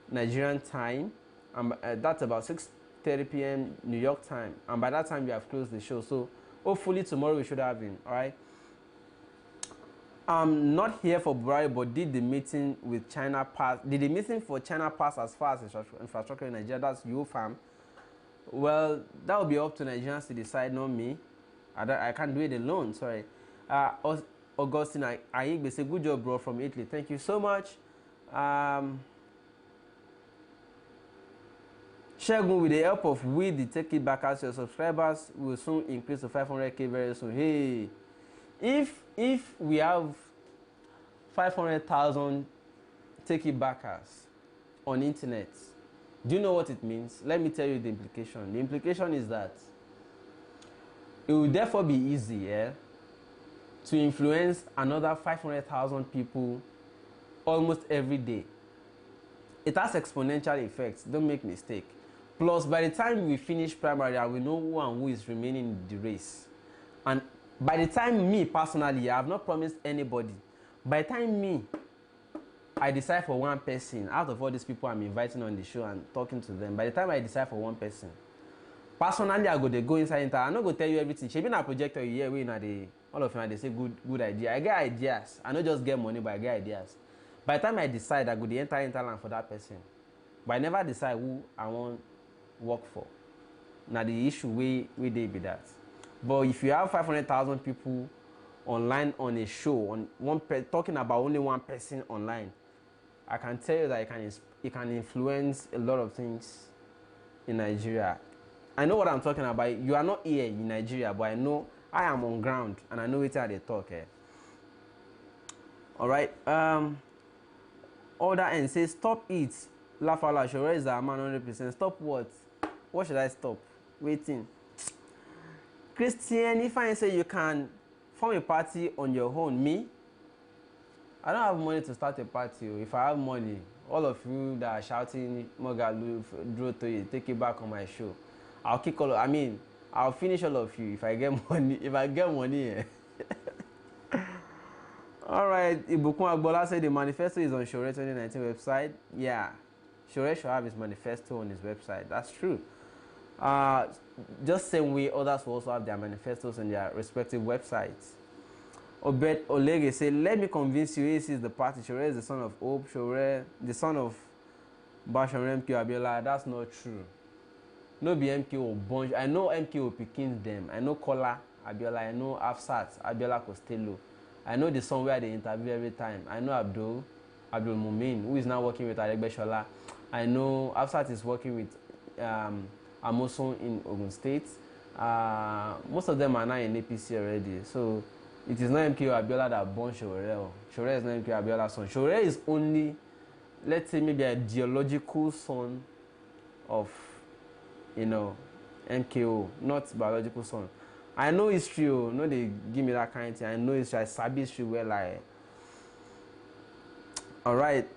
Nigerian time. That's about 6:30 p.m. New York time. And by that time, we have closed the show. So hopefully tomorrow we should have him. All right. I'm not here for Buhari, but did the meeting with China pass? Did the meeting for China pass as far as infrastructure in Nigeria? That's you, fam. Well, that will be up to Nigerians to decide, not me. I can't do it alone. Sorry. Augustine Ayigbe say, good job, bro, from Italy. Thank you so much. Segun, with the help of the Take It Back as your subscribers will soon increase to 500k very soon. Hey, if we have 500,000 Take It Backers on internet, do you know what it means? Let me tell you the implication. The implication is that it will therefore be easy, to influence another 500,000 people almost every day. It has exponential effects, don't make mistake. Plus, by the time we finish primary, I will know who and who is remaining in the race. And by the time me, personally, I have not promised anybody. By the time I decide for one person, out of all these people I'm inviting on the show and talking to them, by the time I decide for one person, personally, I go inside internet. I'm not going to tell you everything. She been a projector here, all of you, they say good idea. I get ideas. I not just get money, but I get ideas. By the time I decide, I go to enter internet for that person. But I never decide who I want work for. Now the issue we they be that. But if you have 500,000 people online on a show, on talking about only one person online, I can tell you that it can influence a lot of things in Nigeria. I know what I'm talking about. You are not here in Nigeria, but I know I am on ground and I know it's how they talk. All right. Order and say stop it. Lafala Shore is a man 100%. Stop what? What should I stop? Waiting. Christian, if I say you can form a party on your own, me, I don't have money to start a party. If I have money, all of you that are shouting Mogalu, draw to you, take it back on my show. I'll kick all. I'll finish all of you if I get money. If I get money. All right. Ibukun Agbola said the manifesto is on Shore 2019 website. Yeah, Shore should have his manifesto on his website. That's true. Just same way others will also have their manifestos on their respective websites. Obed Olege said, let me convince you, AC is the party. Shore is the son of Hope. Shore, the son of Bashorem MK Abiola. That's not true. No be MKO bunch. I know MKO Pikins them. I know Kola Abiola. I know Afsat Abiola Costello. I know the son where they interview every time. I know Abdul Mumin, who is now working with Aregbe Shola. I know Afsat is working with Amoson in Ogun State. Most of them are now in APC already. So it is not MKO Abiola that born Shore. Shore is not MKO Abiola's son. Shore is only, let's say, maybe a geological son of, MKO, not biological son. I know history, no, they give me that kind of thing. I know history, I sabi history well. All right.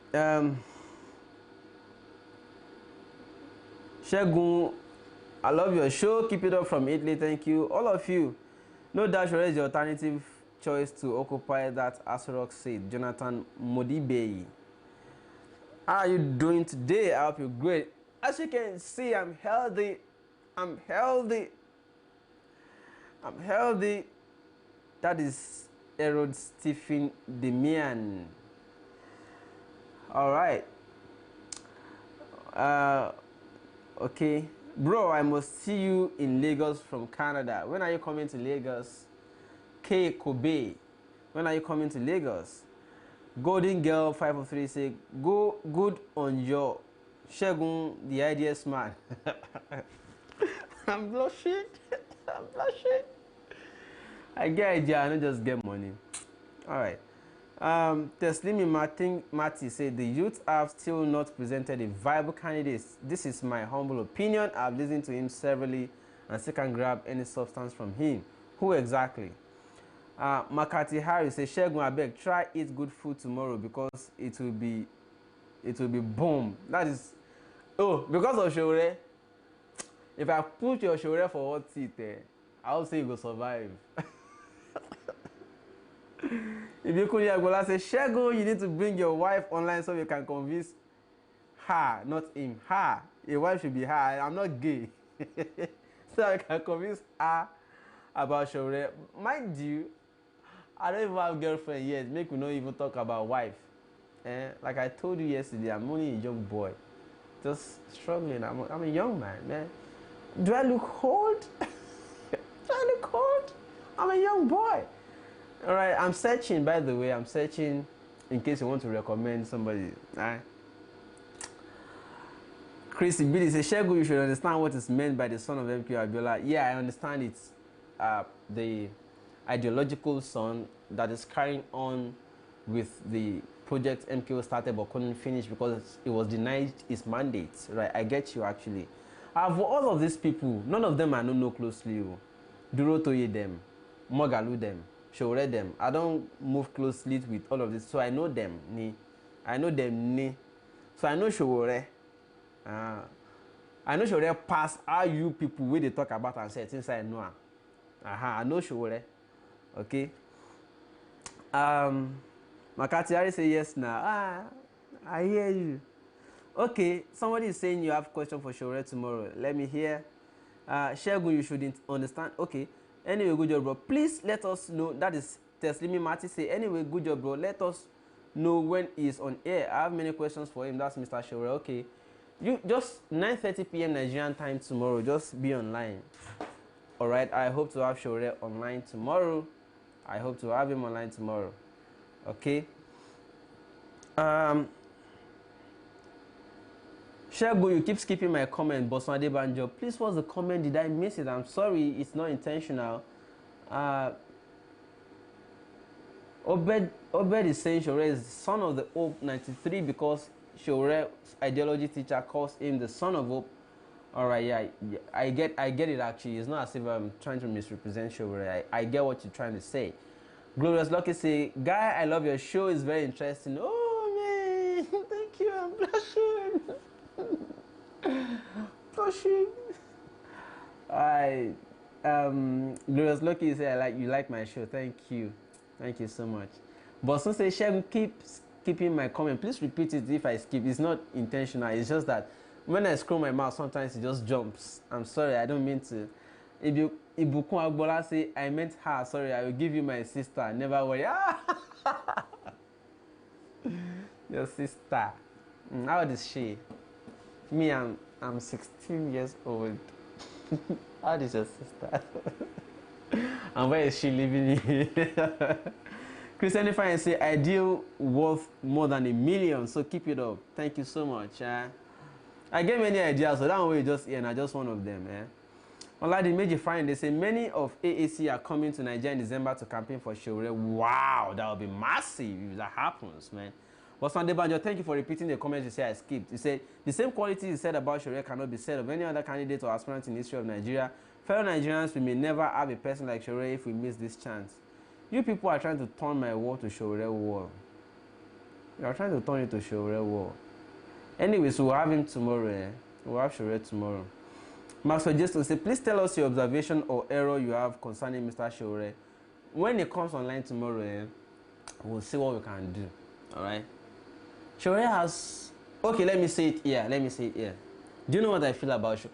Segun, I love your show. Keep it up from Italy. Thank you. All of you. No doubt Shore is the alternative choice to occupy that Asorok seat. Jonathan Modibey. How are you doing today? I hope you're great. As you can see, I'm healthy. I'm healthy. That is Erod Stephen Demian. All right. Okay. Bro, I must see you in Lagos from Canada. When are you coming to Lagos? K. Kobe. When are you coming to Lagos? Golden Girl 503 say, go good on your Segun, the ideas man. I'm blushing. I'm blushing. I get idea, I don't just get money. Alright. Teslimi Mati said the youth have still not presented a viable candidate. This is my humble opinion. I've listened to him severally and still can't grab any substance from him. Who exactly? Makati Harry says, Segun abeg, try eat good food tomorrow because it will be boom. That is, oh, because of Shore. If I put your Shore for hot seat, I will say you go survive. If you could Yagola say, Segun, you need to bring your wife online so you can convince her, not him. Her. Your wife should be her. I'm not gay. So I can convince her about Shore. Mind you, I don't even have a girlfriend yet. Make me not even talk about wife. Like I told you yesterday, I'm only a young boy. Just struggling. I'm a young man. Do I look old? Do I look old? I'm a young boy. Alright, I'm searching, by the way. I'm searching in case you want to recommend somebody. Alright. Chrissy Billy says, Segun, you should understand what is meant by the son of MQ Abiola. Yeah, I understand it's the ideological son that is carrying on with the project MQ started but couldn't finish because it was denied his mandate. Right, I get you actually. For all of these people, none of them I know closely. Duro Toye them, Mogalu them, Shore them. I don't move closely with all of this, so I know them. I know them. So I know Shore. I know Shore pass how you people where they talk about and say things I know. I know Shore. Okay. Makati Ari say yes now. I hear you. Okay, somebody is saying you have question for Shore tomorrow. Let me hear. Segun, you shouldn't understand. Okay. Anyway, good job, bro. Please let us know. That is Teslimi Mati say. Anyway, good job, bro. Let us know when he is on air. I have many questions for him. That's Mr. Shore. Okay. You just 9:30 p.m. Nigerian time tomorrow. Just be online. All right. I hope to have Shore online tomorrow. I hope to have him online tomorrow. Okay. Segun, you keep skipping my comment. Boson Adebanjo, please, what's the comment? Did I miss it? I'm sorry. It's not intentional. Obed is saying Shore is the son of the Hope 93 because Shore's ideology teacher calls him the son of hope. All right, yeah, I get it actually. It's not as if I'm trying to misrepresent Shore. I get what you're trying to say. Glorious Lucky say, guy, I love your show. It's very interesting. Oh man, thank you. I'm blushing. Blushing. Glorious Lucky say, you like my show. Thank you so much. Bosun say, Segun, keep skipping my comment. Please repeat it if I skip. It's not intentional. It's just that when I scroll my mouse, sometimes it just jumps. I'm sorry, I don't mean to. If Ibukun Agbola say, I meant her, sorry, I will give you my sister. Never worry. Your sister. How old is she? Me, I'm 16 years old. How old is your sister? And where is she living? Christian Fine say, ideal worth more than $1 million. So keep it up. Thank you so much. I get many ideas, so that one way just here, and just one of them. Oladi Meji Fine, they say many of AAC are coming to Nigeria in December to campaign for Shore. Wow, that would be massive if that happens, man. But Sunday Banjo, thank you for repeating the comments you say I skipped. You said the same quality you said about Shore cannot be said of any other candidate or aspirant in the history of Nigeria. Fellow Nigerians, we may never have a person like Shore if we miss this chance. You people are trying to turn my war to Shore war. You are trying to turn it to Shore war. Anyways, we'll have him tomorrow. We'll have Shore tomorrow. Maxwell Jason say, please tell us your observation or error you have concerning Mr. Shore. When he comes online tomorrow, we'll see what we can do. Alright? Shore has... Okay, let me say it here. Do you know what I feel about Shore?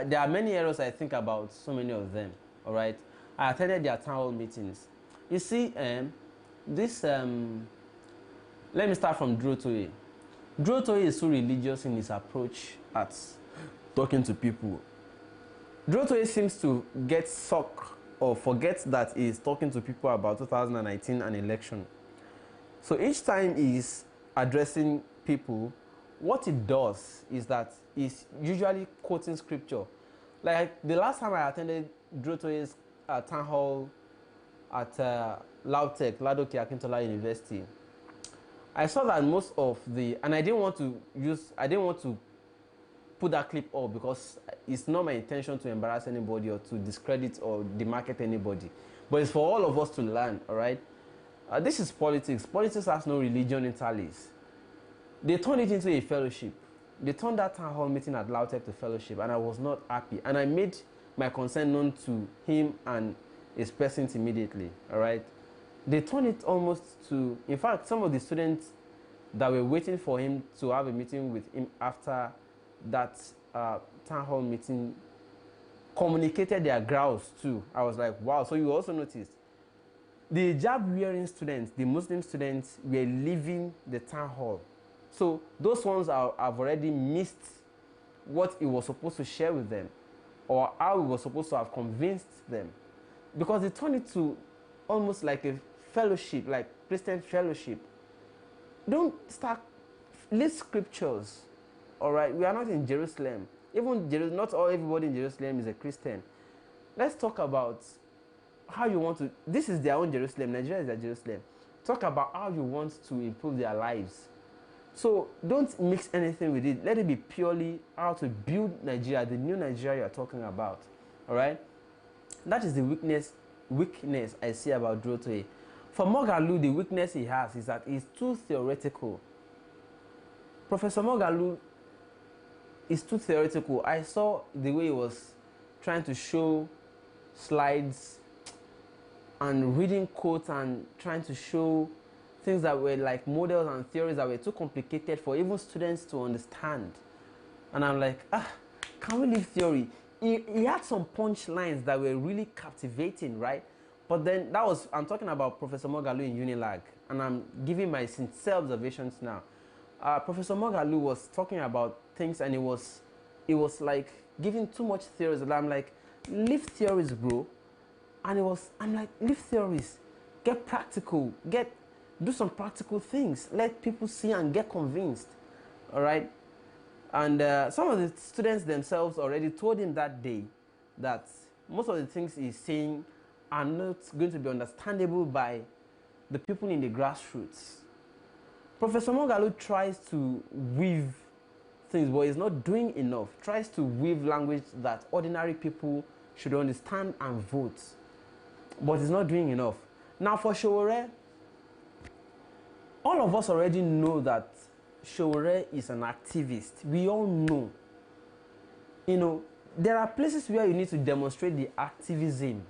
There are many errors I think about, so many of them. Alright? I attended their town hall meetings. You see, let me start from Duro Toye. Duro Toye is so religious in his approach at talking to people. Duro Toye seems to get stuck or forget that he is talking to people about 2019 and election. So each time he's addressing people, what he does is that he's usually quoting scripture. Like the last time I attended Duro Toye's town hall at Lautech, Ladoke Akintola University, I saw that most of the, and I didn't want to put that clip up because it's not my intention to embarrass anybody or to discredit or demarket anybody. But it's for all of us to learn, all right? This is politics. Politics has no religion interlace. They turned it into a fellowship. They turned that town hall meeting at Lautech to fellowship, and I was not happy. And I made my concern known to him and his persons immediately, all right? They turned it almost to, in fact, some of the students that were waiting for him to have a meeting with him after that town hall meeting communicated their grouse too. I was like, wow. So you also noticed the hijab wearing students, the Muslim students, were leaving the town hall. So those ones have already missed what he was supposed to share with them, or how he was supposed to have convinced them, because they turned it to almost like a fellowship, like Christian fellowship. Don't start, read scriptures, all right? We are not in Jerusalem. Even not everybody in Jerusalem is a Christian. Let's talk about how you want to, this is their own Jerusalem, Nigeria is their Jerusalem. Talk about how you want to improve their lives. So don't mix anything with it. Let it be purely how to build Nigeria, the new Nigeria you're talking about, all right? That is the weakness I see about Drotoe. For Moghalu, the weakness he has is that he's too theoretical. Professor Moghalu is too theoretical. I saw the way he was trying to show slides and reading quotes and trying to show things that were like models and theories that were too complicated for even students to understand. And I'm like, can we leave theory? He had some punchlines that were really captivating, right? But then that was, I'm talking about Professor Moghalu in Unilag, and I'm giving my sincere observations now. Professor Moghalu was talking about things, and it was like giving too much theories. And I'm like, leave theories, bro. And I'm like, leave theories, get practical, do some practical things, let people see and get convinced, all right? And some of the students themselves already told him that day that most of the things he's saying are not going to be understandable by the people in the grassroots. Professor Moghalu tries to weave things, but he's not doing enough. Tries to weave language that ordinary people should understand and vote, but he's not doing enough. Now for Sowore, all of us already know that Sowore is an activist. We all know. You know, there are places where you need to demonstrate the activism,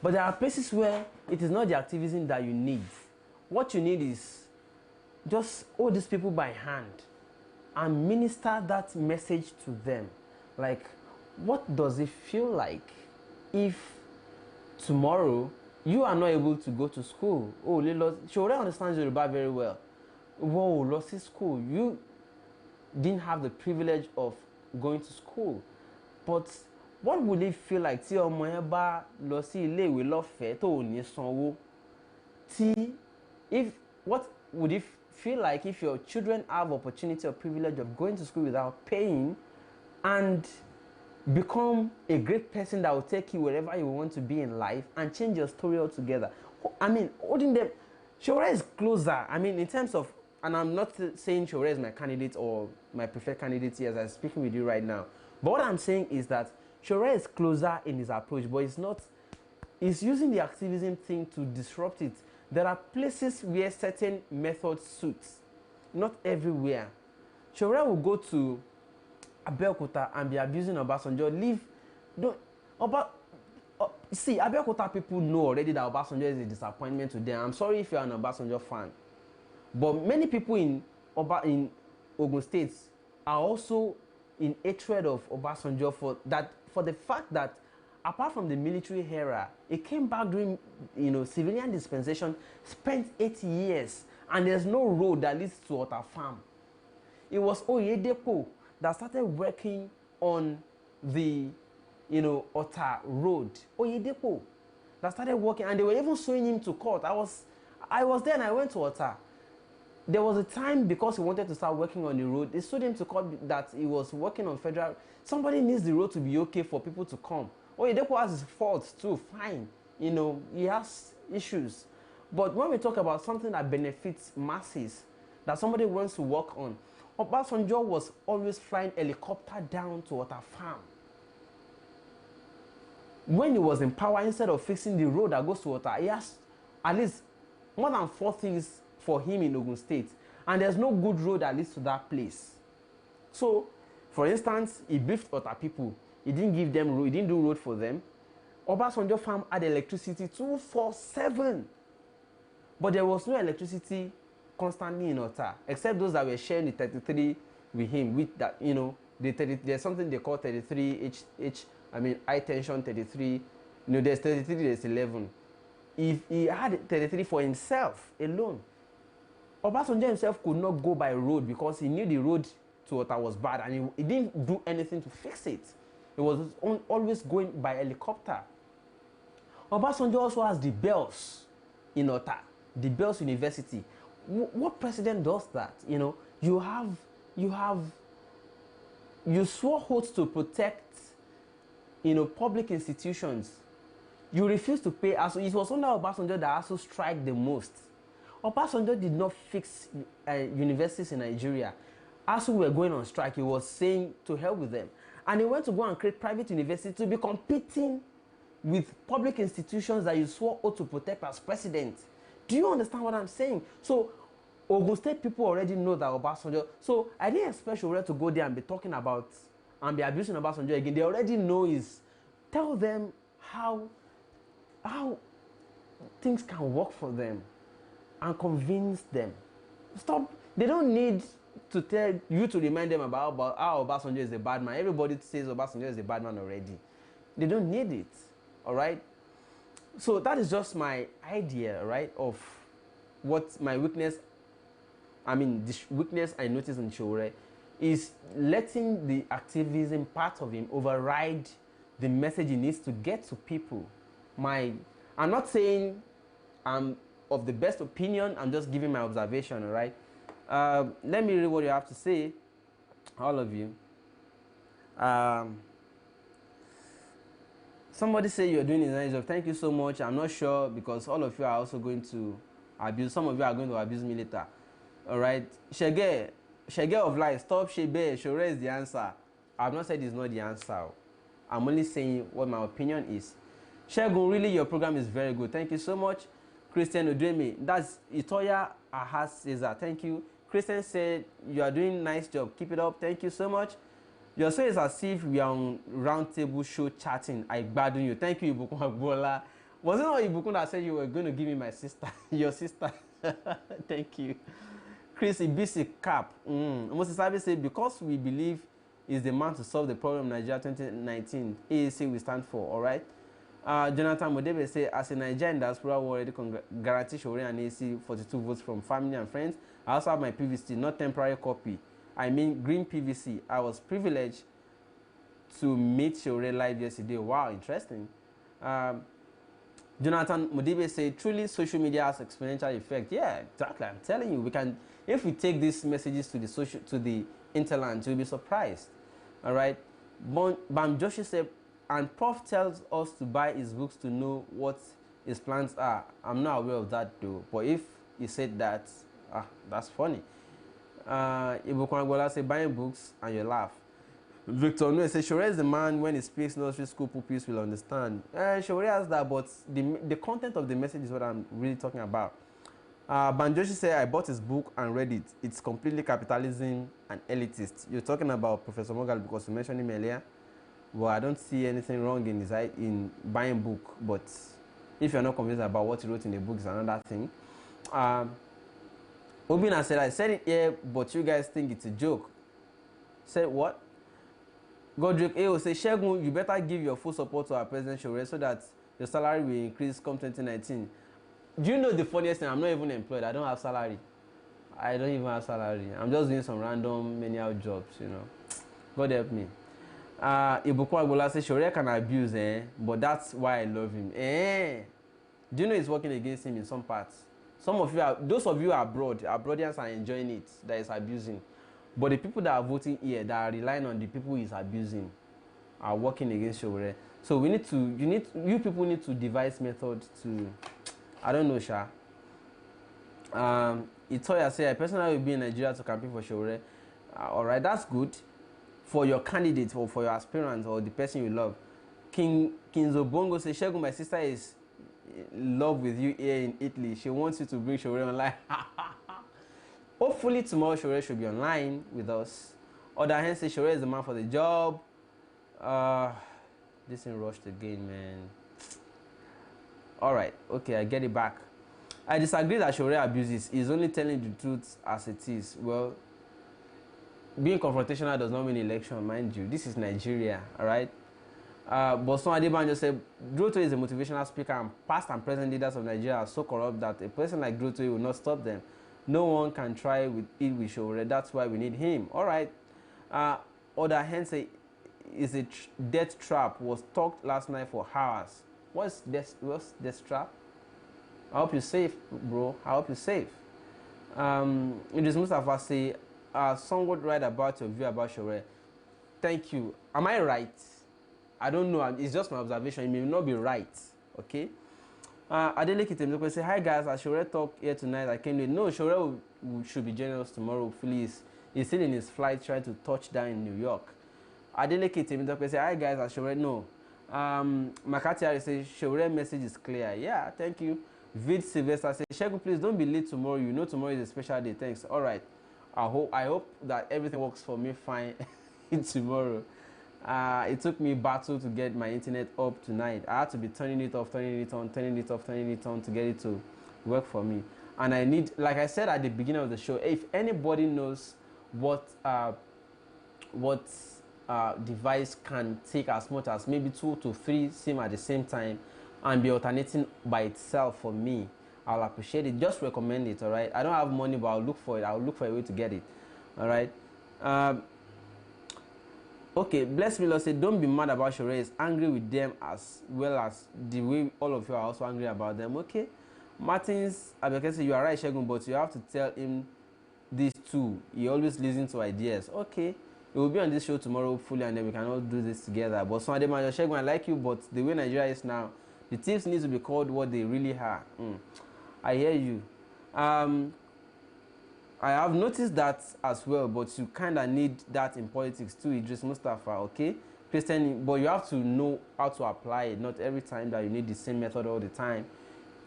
but there are places where it is not the activism that you need. What you need is just hold these people by hand and minister that message to them. Like, what does it feel like if tomorrow you are not able to go to school? Oh, Sowore understands Yoruba very well. Whoa, lost his school. You didn't have the privilege of going to school. But what would it feel like tí ọmọ yẹn bá lọ sí ilé ìwé lọ́fẹ̀ẹ́ tó ò ní sanwó? What would it feel like if your children have opportunity or privilege of going to school without paying and become a great person that will take you wherever you want to be in life and change your story altogether? I mean, holding them, Sowore is closer. I mean, in terms of, and I'm not saying Sowore is my candidate or my preferred candidate here as I'm speaking with you right now. But what I'm saying is that Sowore is closer in his approach, but he's using the activism thing to disrupt it. There are places where certain methods suit, not everywhere. Sowore will go to Abeokuta and be abusing Obasanjo. See, Abeokuta people know already that Obasanjo is a disappointment to them. I'm sorry if you're an Obasanjo fan, but many people in Ogun State are also in hatred of Obasanjo for the fact that apart from the military era, it came back during civilian dispensation, spent 8 years, and there's no road that leads to Ota Farm. It was Oyedepo that started working on the Ota Road. Oyedepo that started working, and they were even showing him to court. I was there and I went to Ota. There was a time, because he wanted to start working on the road, they showed him to court that he was working on federal. Somebody needs the road to be okay for people to come. Oyedepo has his faults too, fine. He has issues. But when we talk about something that benefits masses, that somebody wants to work on, Obasanjo was always flying helicopter down to Ota Farm. when he was in power, instead of fixing the road that goes to Ota, he has at least more than 4 things for him in Ogun State. And there's no good road that leads to that place. So, for instance, he briefed Ota people. He didn't give them road, he didn't do road for them. Obasanjo farm had electricity 24/7. But there was no electricity constantly in Ota, except those that were sharing the 33 with him, with that, you know, there's something they call 33 high tension 33. You know, there's 33, there's 11. If he had 33 for himself alone, Obasanjo himself could not go by road because he knew the road to Ota was bad, and he didn't do anything to fix it. He was always going by helicopter. Obasanjo also has the bells in Ota, the Bells University. What president does that? You know, you swore oath to protect, you know, public institutions. You refuse to pay. Also, it was under Obasanjo that also strike the most. Obasanjo did not fix universities in Nigeria. As we were going on strike, he was saying to help with them. And he went to go and create private universities to be competing with public institutions that you swore oath to protect as president. Do you understand what I'm saying? So, Ogun State people already know that Obasanjo. So, I didn't expect Showore to go there and be talking about and be abusing Obasanjo again. They already know is tell them how things can work for them and convince them. Stop. They don't need to tell you to remind them about how Obasanjo is a bad man. Everybody says Obasanjo is a bad man already. They don't need it. All right. So that is just my idea, right, of what my weakness. I mean, the weakness I noticed in Showore is letting the activism part of him override the message he needs to get to people. I'm not saying I'm of the best opinion. I'm just giving my observation. All right. Let me read what you have to say, all of you. Somebody say you're doing a nice job. Thank you so much. I'm not sure because all of you are also going to abuse. Some of you are going to abuse me later. All right. Shege of life. Stop Shebe. Showore is the answer. I've not said it's not the answer. I'm only saying what my opinion is. Segun, really your program is very good. Thank you so much. Christian Odremi. That's Itoya Ahas Cesar. Thank you. Christian said you are doing a nice job. Keep it up. Thank you so much. Your say is as if we are on round table show chatting. I gbadun you. Thank you, Ibukun Agbola. Was it not Ibukun that said you were going to give me my sister, your sister? Thank you. Chris Ibisi Cap. Moses Sabi said because we believe is the man to solve the problem in Nigeria 2019. AAC we stand for. All right. Jonathan Modebe say as a Nigerian diaspora we already guarantee Showore and AAC 42 votes from family and friends. I also have my PVC, not temporary copy. I mean green PVC. I was privileged to meet Showore live yesterday. Wow, interesting. Jonathan Modibe say truly social media has exponential effect. Yeah, exactly. I'm telling you, we can if we take these messages to the interland, you'll be surprised. All right. Bam Joshi said, and Prof tells us to buy his books to know what his plans are. I'm not aware of that though. But if he said that, that's funny. Ibukwan say buying books and you laugh. Victor Noe says Showore is the man when he speaks nursery school pupils will understand. Showore has that, but the content of the message is what I'm really talking about. Banjoshi said I bought his book and read it. It's completely capitalism and elitist. You're talking about Professor Mogal because you mentioned him earlier. Well, I don't see anything wrong in buying book, but if you're not convinced about what he wrote in the book, is another thing. Obina said I said it here, but you guys think it's a joke. Said what? Godric A will say, Segun, you better give your full support to our President Showore so that your salary will increase come 2019. Do you know the funniest thing? I'm not even employed. I don't have salary. I don't even have salary. I'm just doing some random menial jobs, you know. God help me. Ibukwa Agbola says, Showore can abuse, but that's why I love him. Do you know he's working against him in some parts? Some of you those of you abroad, our brothers are enjoying it, that is abusing. But the people that are voting here, that are relying on the people he's abusing, are working against Showore. So you people need to devise methods to, I don't know, Sha. Itoya say, I personally will be in Nigeria to campaign for Showore. Alright, that's good for your candidate or for your aspirant or the person you love. King Zobongo says, Segun, my sister is in love with you here in Italy. She wants you to bring Shore online. Hopefully tomorrow Shore should be online with us. Other hand say Shore is the man for the job. This ain't rushed again, man. Alright, okay, I get it back. I disagree that Shore abuses. He's only telling the truth as it is. Well, being confrontational does not mean election, mind you. This is Nigeria, alright? Boson Adebanjo said, Droto is a motivational speaker, and past and present leaders of Nigeria are so corrupt that a person like Droto will not stop them. No one can try with it with Shore. That's why we need him. Alright. Other hand say, is a death trap. Was talked last night for hours. What's death trap? I hope you're safe, bro. I hope you're safe. Idris Mustafa say, somewhat right about your view about Shore. Thank you. Am I right? I don't know. It's just my observation. It may not be right. Okay. Adeleke Temzoko say, hi guys, as Shore talk here tonight, I came late. No, Shore should be generous tomorrow. Please. He's still in his flight trying to touch down in New York. Adeleke Temzoko say, hi guys, as Shore no. Makati says, Shore message is clear. Yeah, thank you. Vid Sylvester says, Segun, please don't be late tomorrow. You know tomorrow is a special day. Thanks. All right. I hope that everything works for me fine tomorrow. It took me battle to get my internet up tonight. I had to be turning it off, turning it on, turning it off, turning it on to get it to work for me. And I need, like I said at the beginning of the show, if anybody knows what device can take as much as maybe 2 to 3 SIM at the same time and be alternating by itself for me, I'll appreciate it. Just recommend it. All right. I don't have money, but I'll look for it. I'll look for a way to get it. All right. Okay. Bless me, Lord. Say, don't be mad about Shore. Is angry with them as well as the way all of you are also angry about them. Okay. Martins Abeke say, you are right, Segun, but you have to tell him this too. He always listens to ideas. Okay. He will be on this show tomorrow, hopefully, and then we can all do this together. But Sunday, man, Segun, I like you, but the way Nigeria is now, the thieves need to be called what they really are. I hear you. I have noticed that as well, but you kind of need that in politics too, Idris Mustafa, okay? Christian, but you have to know how to apply it, not every time that you need the same method all the time.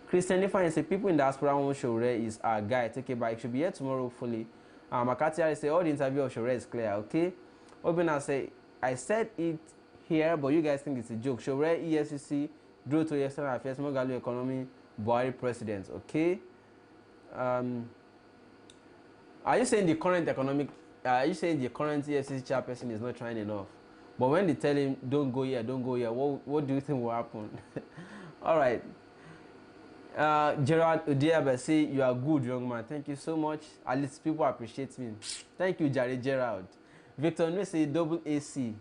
Christian, if I say people in the diaspora want Shore is our guy, take it back. It should be here tomorrow, hopefully. Makati say all the interview of Shore is clear, okay? Obina say, I said it here, but you guys think it's a joke. Shore, EFCC, Drew to external affairs, Mogalu economy, Buhari president, okay? Are you saying the current EFCC chairperson is not trying enough? But when they tell him, don't go here, what do you think will happen? All right. Gerard Udiaba say, you are good, young man. Thank you so much. At least people appreciate me. Thank you, Jared Gerald. Victor Nwe say, double AC.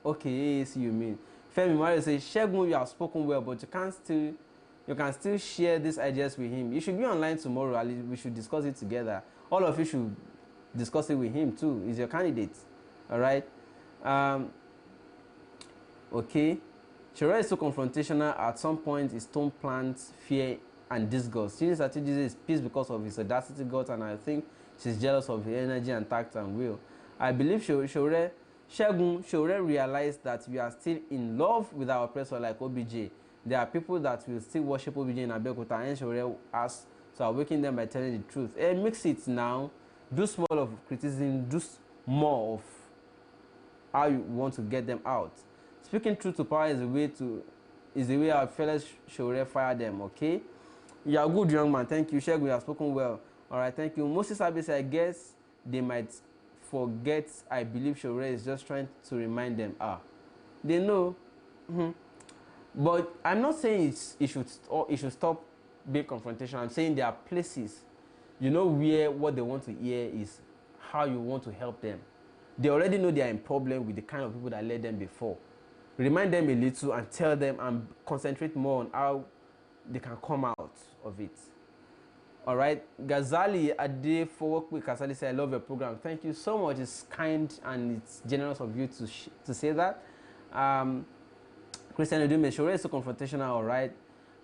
Okay, AAC you mean. Femi Mario says, Segun, you have spoken well, but you can still share these ideas with him. You should be online tomorrow. At least we should discuss it together. All of you should discuss it with him too. He's your candidate. All right. Okay. Shore is so confrontational. At some point, his tone plants fear and disgust. She is peace because of his audacity, guts, and I think she's jealous of his energy and tact and will. I believe Shore realized that we are still in love with our oppressor like OBJ. There are people that will still worship OBJ in Abeokuta, and Shore asks, so awaken them by telling the truth. Mix it now. Do small of criticism. Do more of how you want to get them out. Speaking truth to power is the way our fellows Shore fire them. Okay. You are good, young man. Thank you, Segun. You have spoken well. All right. Thank you. Moses Abese, I guess they might forget. I believe Shore is just trying to remind them. They know. But I'm not saying it should stop being confrontation. I'm saying there are places, where what they want to hear is how you want to help them. They already know they are in problem with the kind of people that led them before. Remind them a little and tell them and concentrate more on how they can come out of it. All right. Ghazali Ade for work with Kasali say, I love your program. Thank you so much. It's kind and it's generous of you to say that. Christian Odume, Shore is so confrontational, all right.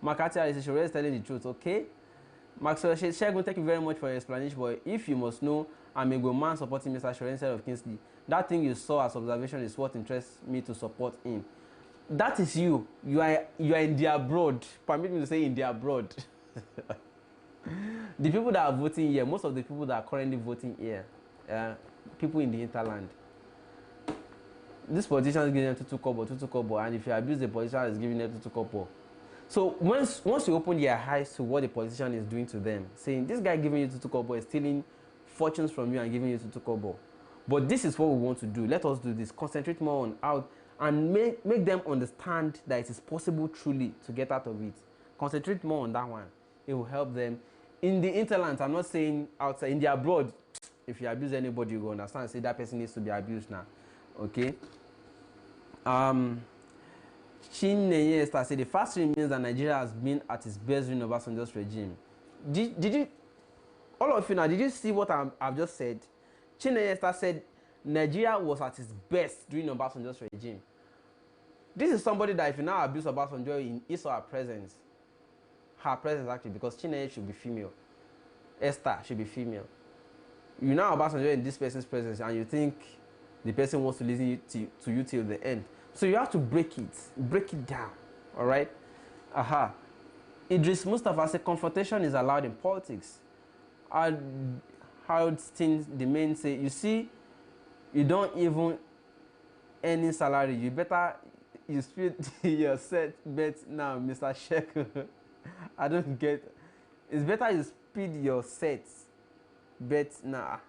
Makati says, Shore is telling the truth, okay. Maxwell Segun, thank you very much for your explanation, but if you must know, I'm a good man supporting Mr. Shore instead of Kingsley. That thing you saw as observation is what interests me to support him. that is you. You are in the abroad. Permit me to say in the abroad. The people that are voting here, most of the people that are currently voting here, people in the hinterland. This politician is giving them tutu kobo, and if you abuse the politician, is giving them tutu kobo. So once you open their eyes to what the politician is doing to them, saying this guy giving you tutu kobo is stealing fortunes from you and giving you tutu kobo. But this is what we want to do. Let us do this. Concentrate more on out and make them understand that it is possible truly to get out of it. Concentrate more on that one. It will help them. In the interland, I'm not saying outside, in the abroad, if you abuse anybody, you will understand. Say that person needs to be abused now. Okay? Chineye Esther said the fact remains that Nigeria has been at its best during Obasanjo's regime. Did you, all of you now, did you see what I've just said? Chineye Esther said Nigeria was at its best during Obasanjo's regime. This is somebody that if you now abuse Obasanjo in his or her presence actually, because Chineye should be female, Esther should be female. You now Obasanjo in this person's presence and you think the person wants to listen to you till the end. So you have to break it down. All right. Idris Mustafa said confrontation is allowed in politics. Harold Steen, the man, say, you see, you don't even any salary. You better you split your set bet now, Mr. Sheku. I don't get. It's better you speed your sets bet now.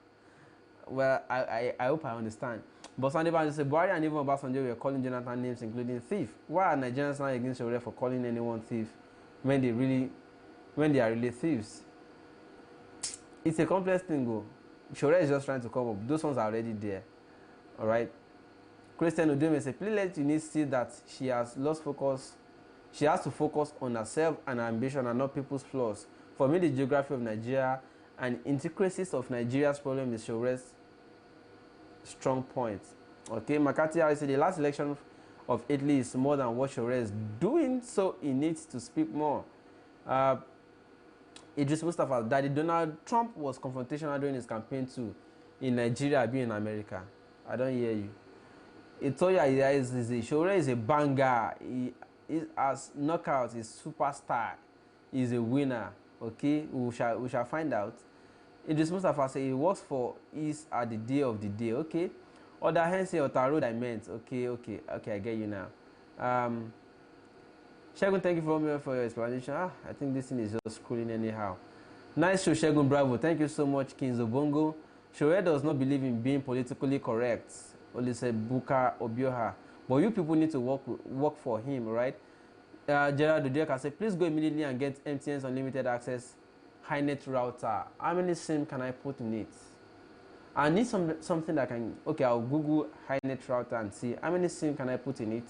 Well, I hope I understand. But Sunday Banjo said Buhari and even Obasanjo were calling Jonathan names including thief. Why are Nigerians now against Shore for calling anyone thief when they are really thieves? It's a complex thing, go. Shore is just trying to come up. Those ones are already there. Alright. Christian Udeme said, please let Eunice see that she has lost focus. She has to focus on herself and her ambition and not people's flaws. For me, the geography of Nigeria and intricacies of Nigeria's problem is Shore's strong point. Okay, McCarthy said the last election of Italy is more than what Shore is doing, so he needs to speak more. Idris Mustafa, Daddy Donald Trump was confrontational during his campaign too in Nigeria, being in America. I don't hear you. Itoya Shore is a banger. He has knockout, he's superstar, he's a winner. Okay, we shall find out. Idris Mustafa say he works for is at the day of the day. Okay. Other hands say Otaro diamonds. Okay, I get you now. Segun, thank you for your explanation. I think this thing is just scrolling anyhow. Nice show, Segun, bravo. Thank you so much, King Zobongo. Shore does not believe in being politically correct. Only say Buka Obioha. But you people need to work for him, right? Gerard Dudeka say, please go immediately and get MTN's unlimited access HiNet router. How many SIM can I put in it? I need something that can. Okay, I'll Google HiNet router and see how many SIM can I put in it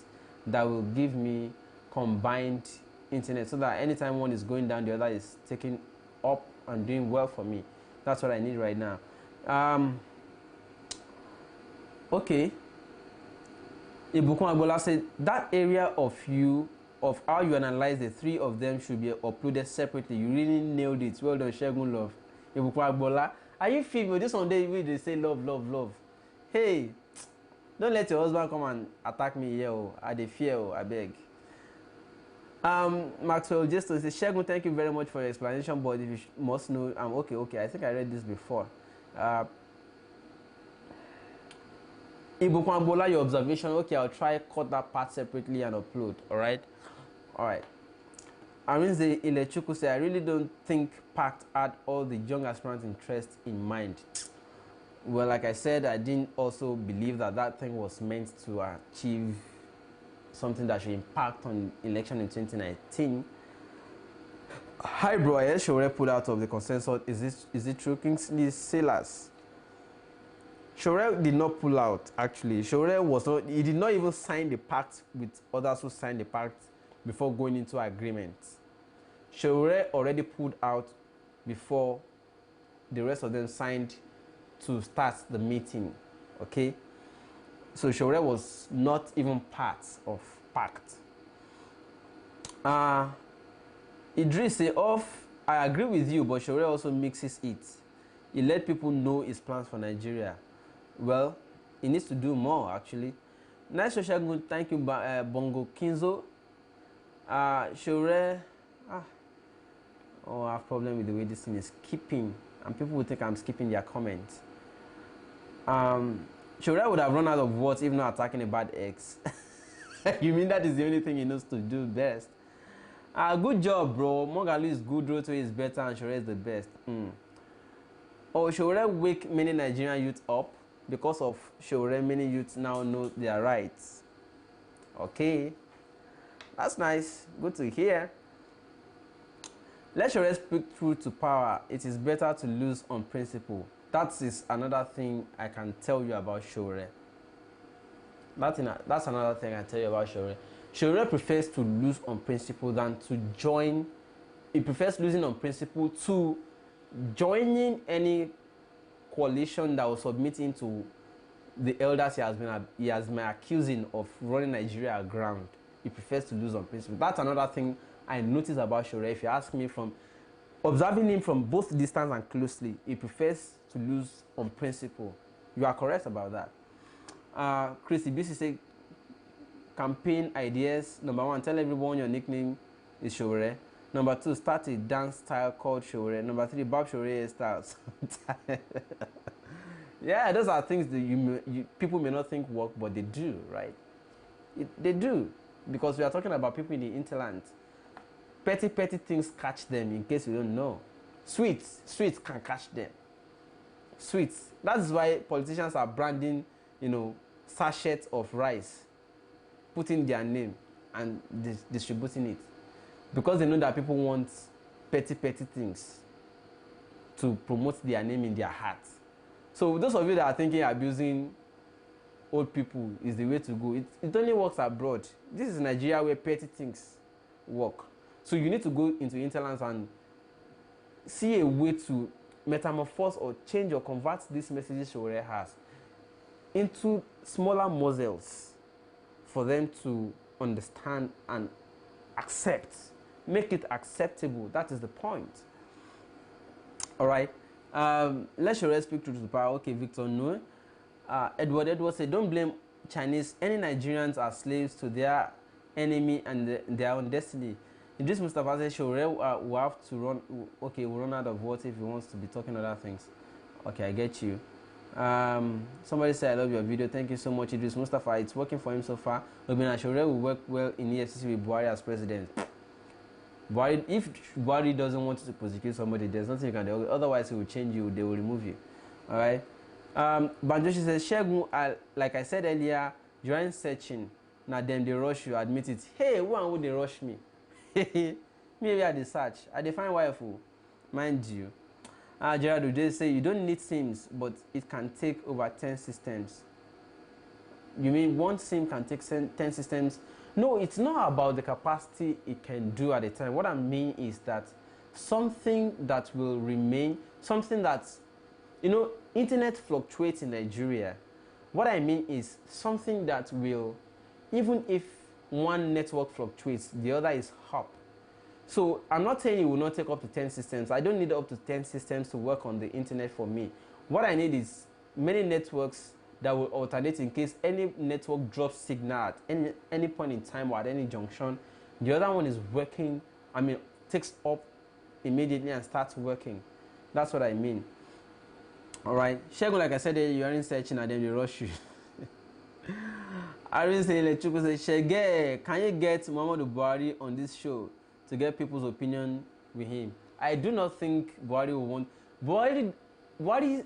that will give me combined internet, so that anytime one is going down, the other is taking up and doing well for me. That's what I need right now. Okay. Ibukun Agbola said that area of how you analyze the three of them should be uploaded separately. You really nailed it. Well done, Segun Love. Ibukun Agbola, are you female? This one day they say love. Hey, don't let your husband come and attack me here. I dey fear. I beg. Maxwell Justo says, Segun, thank you very much for your explanation, but if you must know, okay. I think I read this before. Ibukun Agbola, your observation. Okay, I'll try cut that part separately and upload. All right. Arinze Ilechuku say, I really don't think PACT had all the young aspirants' interests in mind. Well, like I said, I didn't also believe that thing was meant to achieve something that should impact on election in 2019. Hi bro, I heard Shore pulled out of the consensus. Is it true? Kingsley Sailors. Shore did not pull out, actually. Shore was not, he did not even sign the pact with others who signed the pact before going into agreement. Shore already pulled out before the rest of them signed to start the meeting. Okay? So Shore was not even part of pact. Idris say I agree with you, but Shore also mixes it. He let people know his plans for Nigeria. Well, he needs to do more, actually. Nice social good. Thank you, Bongo Kinzo. Shore. Oh, I have problem with the way this thing is skipping, and people will think I'm skipping their comments. Shore would have run out of words if not attacking a bad ex. You mean that is the only thing he knows to do best? Good job, bro. Mogalu is good, Roto is better, and Shore is the best. Oh, Shore wake many Nigerian youth up. Because of Shore, many youths now know their rights. Okay, that's nice. Good to hear. Let Shore speak truth to power. It is better to lose on principle. That is another thing I can tell you about Shore. That's another thing I tell you about Shore. Shore prefers to lose on principle than to join. He prefers losing on principle to joining any coalition that will submit him to the elders he has been accusing of running Nigeria aground. He prefers to lose on principle. That's another thing I notice about Shore. If you ask me, from observing him from both distance and closely, he prefers to lose on principle. You are correct about that. Christy BC say campaign ideas. Number 1, tell everyone your nickname is Shore. Number 2, start a dance style called Shore. Number 3, Bob Shore styles. Yeah, those are things that people may not think work, but they do, right? They do, because we are talking about people in the hinterland. Petty things catch them, in case you don't know. Sweets can catch them. Sweets. That's why politicians are branding, sachets of rice, putting their name and distributing it, because they know that people want petty things to promote their name in their hearts. So those of you that are thinking abusing old people is the way to go, it only works abroad. This is Nigeria where petty things work. So you need to go into hinterlands and see a way to metamorphose or change or convert these messages Shore has into smaller morsels for them to understand and accept. Make it acceptable. That is the point. All right. Let Shore speak truth to power. Okay, Victor, no. Edward said, don't blame Chinese. Any Nigerians are slaves to their enemy and their own destiny. Idris Mustafa said, Shore will have to run. Okay, we'll run out of words if he wants to be talking other things. Okay, I get you. Somebody said, I love your video. Thank you so much, Idris Mustafa. It's working for him so far. Obina Shore will work well in EFCC with Buhari as president. Buhari, if Buhari doesn't want to prosecute somebody, there's nothing you can do. Otherwise, he will change you. They will remove you. All right. Banjoshi says, Segun, like I said earlier, during searching, now them they rush you, admit it. Hey, who would they rush me? Maybe I the search. I define wife, mind you. Gerard would just say you don't need SIMs, but it can take over 10 systems. You mean one SIM can take 10 systems? No, it's not about the capacity it can do at a time. What I mean is that something that will remain, something that's, internet fluctuates in Nigeria. What I mean is something that will, even if one network fluctuates, the other is up. So I'm not saying it will not take up to 10 systems. I don't need up to 10 systems to work on the internet for me. What I need is many networks that will alternate in case any network drops signal at any point in time or at any junction. The other one is working, takes up immediately and starts working. That's what I mean. All right. Segun, like I said, you are in searching and then they rush you. I really say, Shege, can you get Muhammadu Buhari on this show to get people's opinion with him? I do not think Buhari will want. Buhari,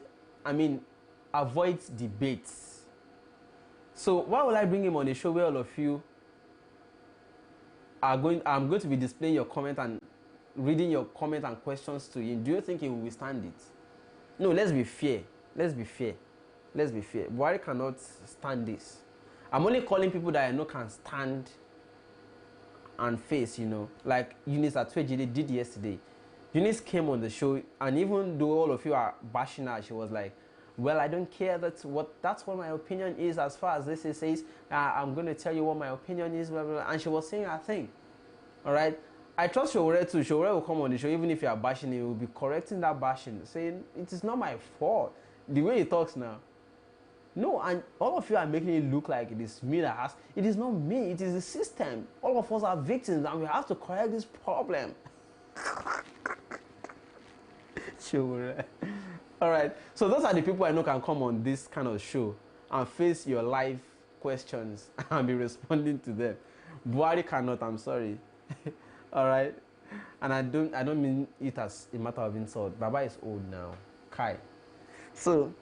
avoids debates. So why will I bring him on a show where all of you are I'm going to be displaying your comment and reading your comment and questions to him? Do you think he will withstand it? No, let's be fair. Buhari cannot stand this. I'm only calling people that I know can stand and face, like Eunice Atwejide did yesterday. Eunice came on the show, and even though all of you are bashing her, she was like, well, I don't care, that's what my opinion is as far as this says. I'm going to tell you what my opinion is, blah, blah, blah. And she was saying her thing. All right. I trust Shore too. Shore will come on the show, even if you are bashing him, he will be correcting that bashing, saying it is not my fault. The way he talks now, No, and all of you are making it look like it is me that has. It is not me. It is the system. All of us are victims, and we have to correct this problem. Sure. All right. So those are the people I know can come on this kind of show and face your live questions and be responding to them. Buhari cannot. I'm sorry. All right. And I don't mean it as a matter of insult. Baba is old now. Kai. So.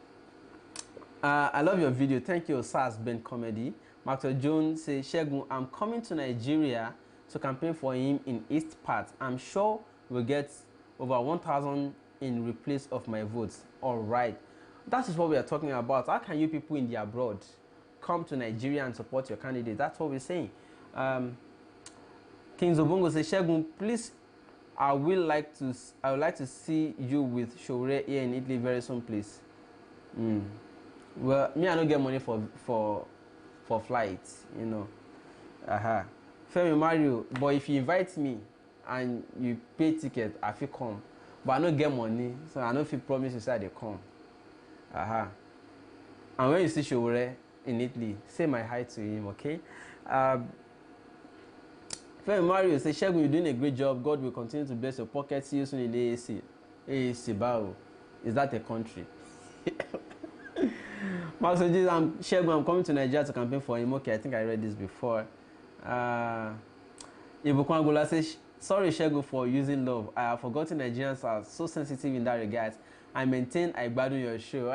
I love your video. Thank you, SARS Ben Comedy. Dr. Jones says, Segun, I'm coming to Nigeria to campaign for him in East Part. I'm sure we'll get over 1,000 in replace of my votes. All right. That is what we are talking about. How can you people in the abroad come to Nigeria and support your candidate? That's what we're saying. King Zobongo says, Segun, please, I would like to see you with Shore here in Italy very soon, please. Well, me, I don't get money for flights, you know. Femi Mario, but if you invite me and you pay ticket, I feel come. But I don't get money, so I don't feel promise you say they come. And when you see Shore in Italy, say my hi to him, okay? Femi Mario say, Segun, you're doing a great job. God will continue to bless your pocket. See you soon in the AAC. AAC, Bao. Is that a country? Max Segun, I'm coming to Nigeria to campaign for him. Okay, I think I read this before. Ibukwangula says, sorry Segun for using love. I have forgotten Nigerians are so sensitive in that regard. I maintain I value your show.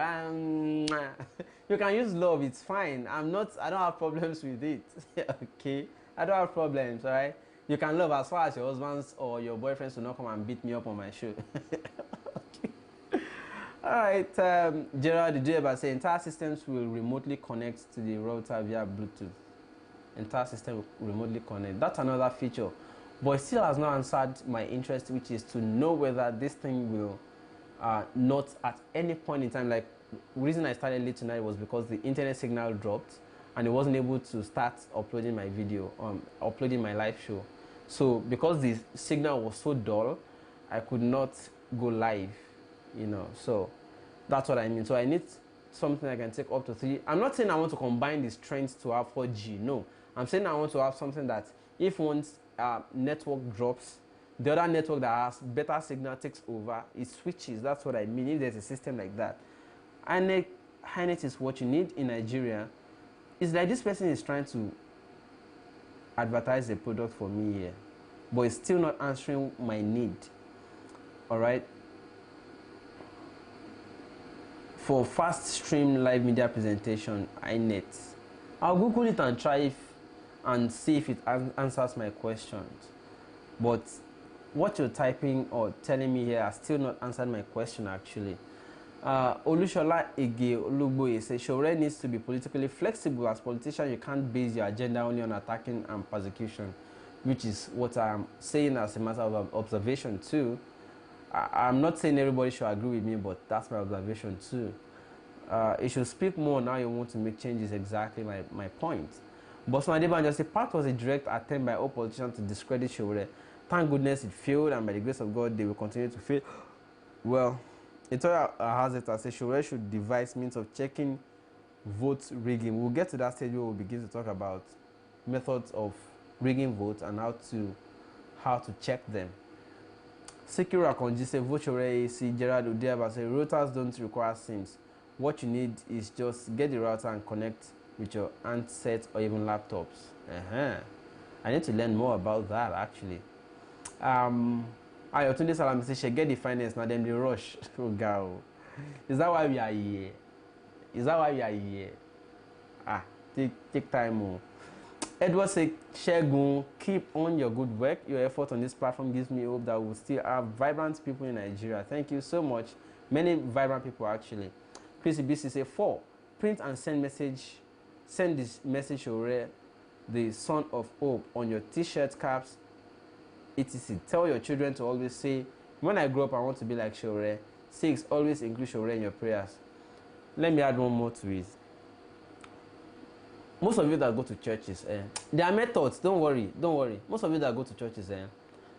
You can use love, it's fine. I don't have problems with it. Okay? I don't have problems, alright? You can love as far as your husbands or your boyfriends will not come and beat me up on my show. Alright, Gerald, did you ever say entire systems will remotely connect to the router via Bluetooth? Entire system will remotely connect. That's another feature. But it still has not answered my interest, which is to know whether this thing will not at any point in time. Like, the reason I started late tonight was because the internet signal dropped and I wasn't able to start uploading my video, uploading my live show. So because the signal was so dull, I could not go live, you know. So that's what I mean. So I need something I can take up to 3. I'm not saying I want to combine the strengths to have 4G. No, I'm saying I want to have something that if once network drops, the other network that has better signal takes over. It switches. That's what I mean. If there's a system like that, INEC is what you need in Nigeria. It's like this person is trying to advertise a product for me here, but it's still not answering my need. All right. For fast stream live media presentation, INET. I'll Google it and try and see if it answers my questions. But what you're typing or telling me here has still not answered my question actually. Olushola Ege Olugboye says Shore needs to be politically flexible. As politician, you can't base your agenda only on attacking and persecution, which is what I'm saying as a matter of observation too. I'm not saying everybody should agree with me, but that's my observation too. You should speak more now you want to make changes, exactly my point. Bosman Adebanjo said PACT was a direct attempt by all politicians to discredit Shore. Thank goodness it failed, and by the grace of God they will continue to fail. Well, Itoya has it as a Shore should devise means of checking vote rigging. We'll get to that stage where we'll begin to talk about methods of rigging votes and how to check them. Secure Akonji say vote Shore AC. Gerard Udiaba say routers don't require SIMs. What you need is just get the router and connect with your handset or even laptops. I need to learn more about that actually. Ayotunde Salam says she get the finance now then they rush. Oh girl. Is that why we are here? Is that why we are here? Take time more. Edward said, Segun, keep on your good work. Your effort on this platform gives me hope that we'll still have vibrant people in Nigeria. Thank you so much. Many vibrant people actually. Please BC say 4. Print and send this message Shore, the son of hope, on your t-shirts, caps, etc. Tell your children to always say, when I grow up I want to be like Shore. 6. Always include Shore in your prayers. Let me add one more to it. Most of you that go to churches, there are methods. Don't worry. Most of you that go to churches,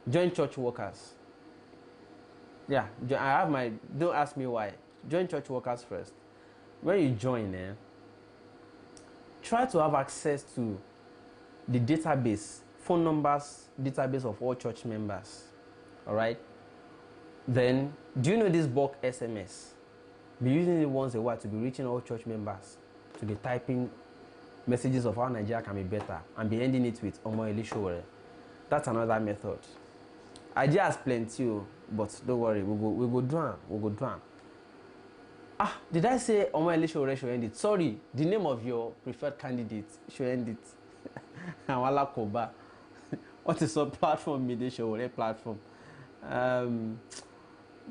join church workers. Yeah, I have my. Don't ask me why. Join church workers first. When you join, try to have access to the database, phone numbers, database of all church members. All right. Then, do you know this bulk SMS? Be using it once a while to be reaching all church members, to be typing messages of how Nigeria can be better, and be ending it with Omo Elishore. That's another method. Idea has plenty, but don't worry, we go do. Ah, did I say Omo Elishore should end it? Sorry, the name of your preferred candidate should end it. Awala Koba. What is a platform? Media show platform.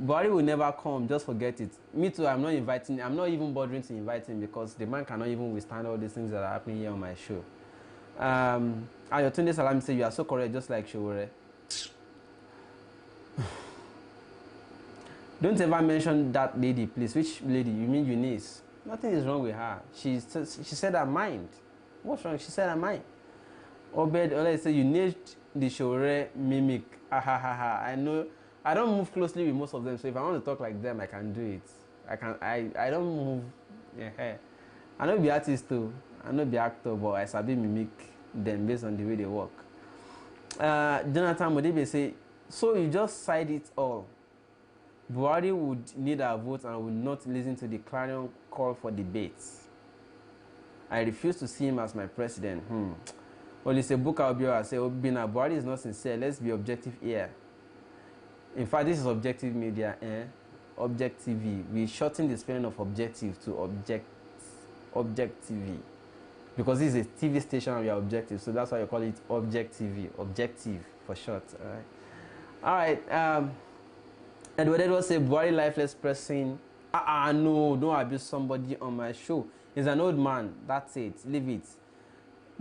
Buhari will never come, just forget it. Me too, I'm not even bothering to invite him because the man cannot even withstand all these things that are happening here on my show. Ayotunde Salami say you are so correct, just like Showore. Don't ever mention that lady, please. Which lady? You mean Eunice? Nothing is wrong with her. She said her mind. What's wrong? She said her mind. Obed, let's say you nailed the Showore mimic. I know. I don't move closely with most of them, so if I want to talk like them, I can do it. I don't move. Yeah. I know be artist too. I know be actor, but I sabi mimic them based on the way they work. Jonathan Modibe say, so you just side it all. Buhari would need our votes and would not listen to the clarion call for debates. I refuse to see him as my president. Olusebuka Obiora say, Obina, Buhari is not sincere. Let's be objective here. In fact, this is Objective Media, Objectv. We shorten the spelling of objective to Objectv. Because this is a TV station and we are objective, so that's why you call it Objectv. Objective for short. Alright. Edward say Buhari lifeless person. No, don't abuse somebody on my show. He's an old man. That's it. Leave it.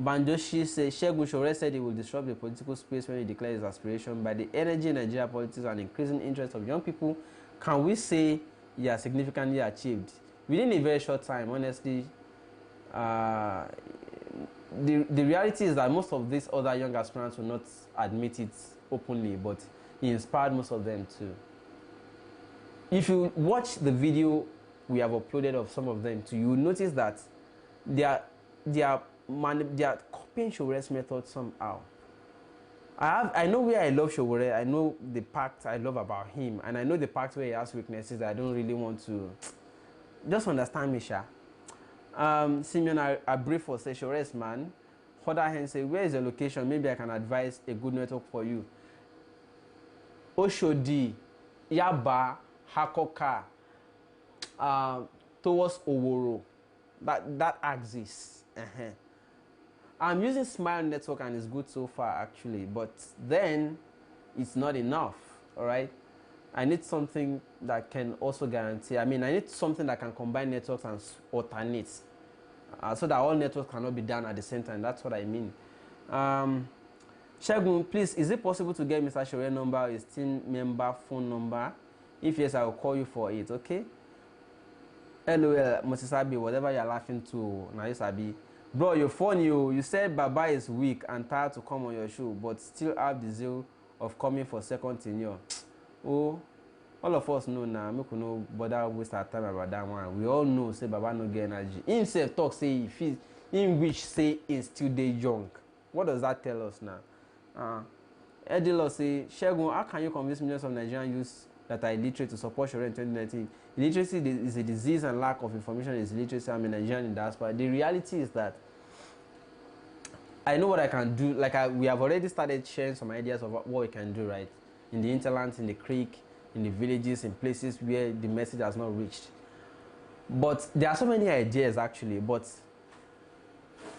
Banjoshi says Segun Shore said he will disrupt the political space when he declares his aspiration by the energy in Nigeria politics and increasing interest of young people. Can we say he has significantly achieved within a very short time? Honestly, the reality is that most of these other young aspirants will not admit it openly, but he inspired most of them too. If you watch the video we have uploaded of some of them too, you will notice that they are copying Showore's method somehow. I know where I love Showore. I know the PACT I love about him, and I know the PACT where he has weaknesses that I don't really want to. Just understand me, Sha. Simeon Abrifo says Showore's man. Other hand say, where is your location? Maybe I can advise a good network for you. Oshodi, Yaba, Hakoka, towards Oworo. That axis. I'm using Smile Network and it's good so far actually, but then it's not enough. All right, I need something that can also guarantee. I need something that can combine networks and alternate, so that all networks cannot be done at the same time. That's what I mean. Segun, please, is it possible to get Mr. Showore's number, his team member phone number? If yes, I will call you for it. Okay. LOL, Mosisabi, whatever you're laughing to, now Sabi. Bro, you're funny. You said Baba is weak and tired to come on your show, but still have the zeal of coming for second tenure. Oh, all of us know now. Make we no bother waste our time about that one. We all know say Baba no get energy. Himself talk say he feels in which say he's still day young. What does that tell us now? Edilo say, Segun, how can you convince millions of Nigerian youths that are illiterate to support Showore in 2019? Illiteracy is a disease and lack of information is illiteracy. I'm a Nigerian in diaspora. The reality is that I know what I can do. We have already started sharing some ideas of what we can do, right? In the hinterlands, in the creek, in the villages, in places where the message has not reached. But there are so many ideas actually, but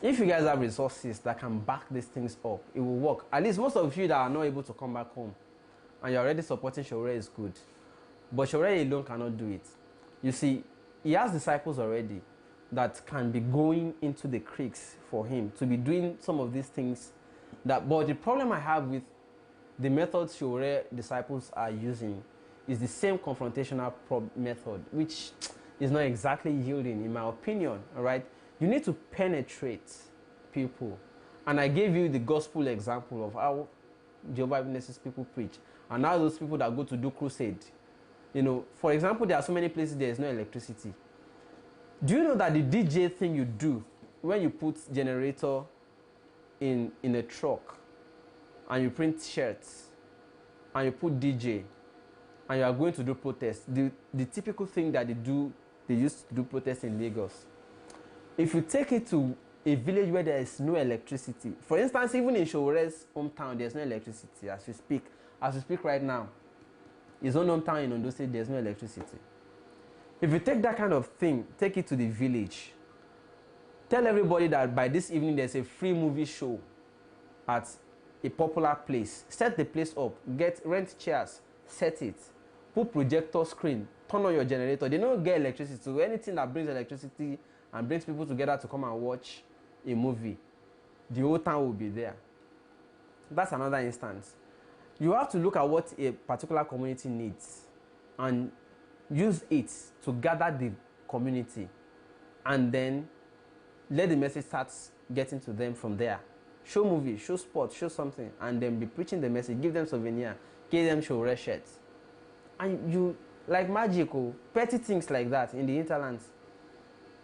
if you guys have resources that can back these things up, it will work. At least most of you that are not able to come back home and you're already supporting Showore is good. But Showore alone cannot do it. You see, he has disciples already that can be going into the creeks for him to be doing some of these things. But the problem I have with the methods Showore disciples are using is the same confrontational method, which is not exactly yielding, in my opinion. All right, you need to penetrate people, and I gave you the gospel example of how Jehovah's Witnesses people preach, and now those people that go to do crusade. You know, for example, there are so many places there is no electricity. Do you know that the DJ thing you do when you put generator in a truck and you print shirts and you put DJ and you are going to do protest, the typical thing that they used to do protest in Lagos, if you take it to a village where there is no electricity, for instance, even in Showore's hometown, there's no electricity as we speak right now. His own hometown in Ondo State, there's no electricity. If you take that kind of thing, take it to the village, tell everybody that by this evening there's a free movie show at a popular place. Set the place up, rent chairs, set it, put projector screen, turn on your generator. They don't get electricity, so anything that brings electricity and brings people together to come and watch a movie, the whole town will be there. That's another instance. You have to look at what a particular community needs and use it to gather the community, and then let the message start getting to them from there. Show movies, show sports, show something, and then be preaching the message. Give them souvenir, give them Showore shirts, and you, like magical petty things like that in the hinterlands.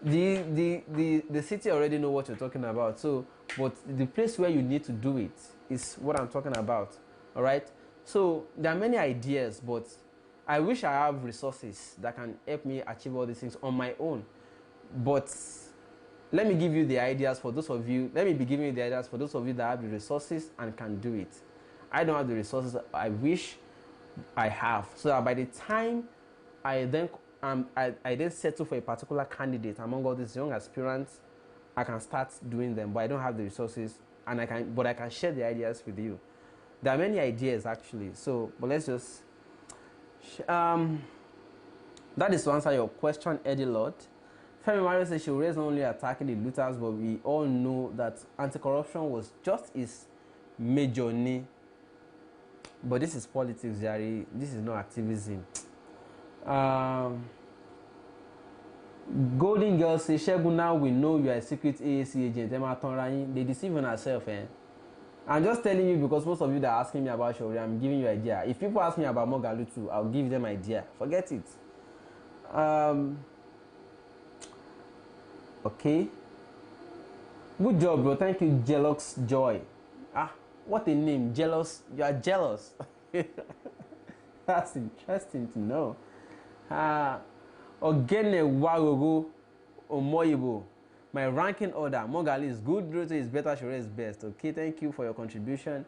The city already know what you're talking about. So, but the place where you need to do it is what I'm talking about. All right. So there are many ideas, but I wish I have resources that can help me achieve all these things on my own. But let me give you the ideas for those of you. Let me be giving you the ideas for those of you that have the resources and can do it. I don't have the resources. I wish I have, so that by the time I then settle for a particular candidate among all these young aspirants, I can start doing them. But I don't have the resources, and I can share the ideas with you. There are many ideas actually. So, but let's just that is to answer your question, Eddie Lord. Femi Mario says she was not only attacking the looters, but we all know that anti-corruption was just his major need. But this is politics, Jerry. This is not activism. Golden Girl says, Segun, now we know you are a secret AAC agent. They deceive on herself, eh? I'm just telling you because most of you that are asking me about Showore, I'm giving you idea. If people ask me about Mogalu too, I'll give them idea. Forget it. Okay. Good job, bro. Thank you, Jealous Joy. Ah, what a name. Jealous. You are jealous. That's interesting to know. Ogene Wagogo Omoyibo. My ranking order, Mogali is good, Roto is better, Showore is best. Okay, thank you for your contribution.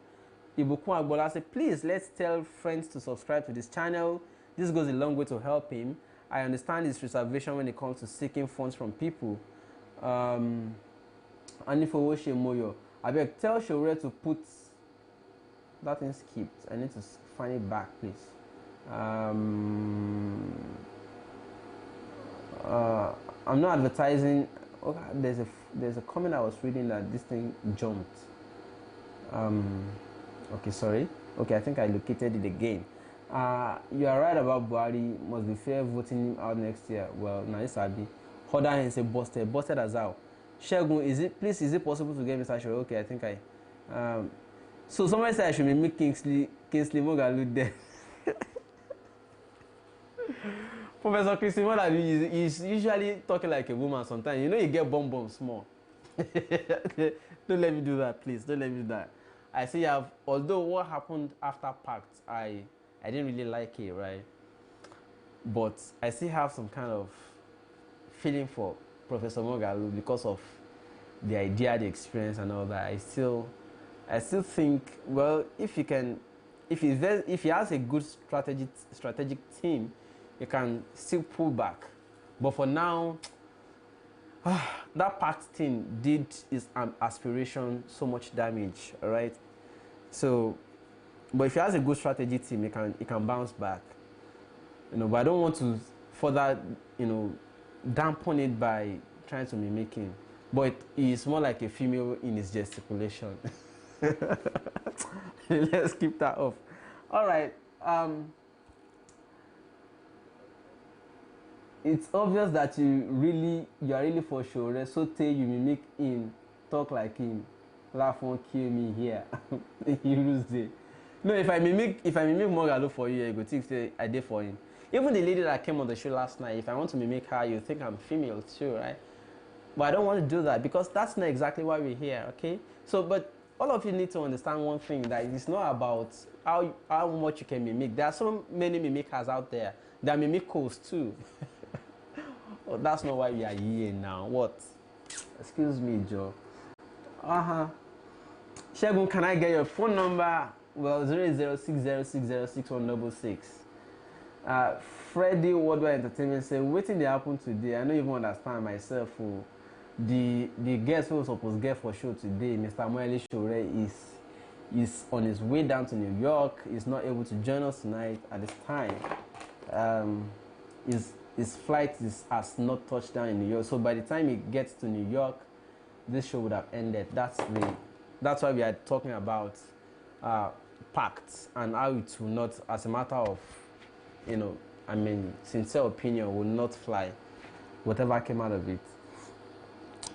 Ibukun Agbola said, please let's tell friends to subscribe to this channel. This goes a long way to help him. I understand his reservation when it comes to seeking funds from people. And if Moyo, I beg, tell Showore to put that in skipped. I need to find it back, please. I'm not advertising. Okay, there's a comment I was reading that this thing jumped. Okay, sorry. Okay, I think I located it again. You are right about Buhari. Must be fair voting him out next year. Well, now it's Abi. Hoda and say busted as how. Segun, is it possible to get Mr. Showore? Okay, I think so somebody said I should make Kingsley Mogalu there. Professor Christy Mogalu is usually talking like a woman sometimes. You know, you get bomb small. Don't let me do that, please. Don't let me do that. I see you have, although what happened after PACT, I didn't really like it, right? But I still have some kind of feeling for Professor Mogalu because of the idea, the experience, and all that. I still think, well, if he has a good strategic team, he can still pull back. But for now, that PACT thing did his aspiration so much damage. All right. So, but if he has a good strategy team, he can bounce back. You know, but I don't want to further, dampen it by trying to mimic him. But he is more like a female in his gesticulation. Let's keep that off. All right. It's obvious that you are really for sure. So tell you mimic him, talk like him, laugh won't kill me here. You lose it. No, if I mimic Mogalu for you, I go think I did for him. Even the lady that came on the show last night, if I want to mimic her, you think I'm female too, right? But I don't want to do that because that's not exactly why we're here, okay? So, but all of you need to understand one thing, that it's not about how much you can mimic. There are so many mimickers out there. There are mimicos too. Well, that's not why we are here now. What? Excuse me, Joe. Segun, can I get your phone number? Well, 08060606166. Freddy Worldwide Entertainment say, waiting they happen today. I don't even understand myself. Oh. The guest who was supposed to get for show today, Mr. Moele Shore, is on his way down to New York. He's not able to join us tonight at this time. His flight has not touched down in New York. So by the time he gets to New York, this show would have ended. That's why we are talking about PACT and how it will not, as a matter of, sincere opinion, will not fly, whatever came out of it.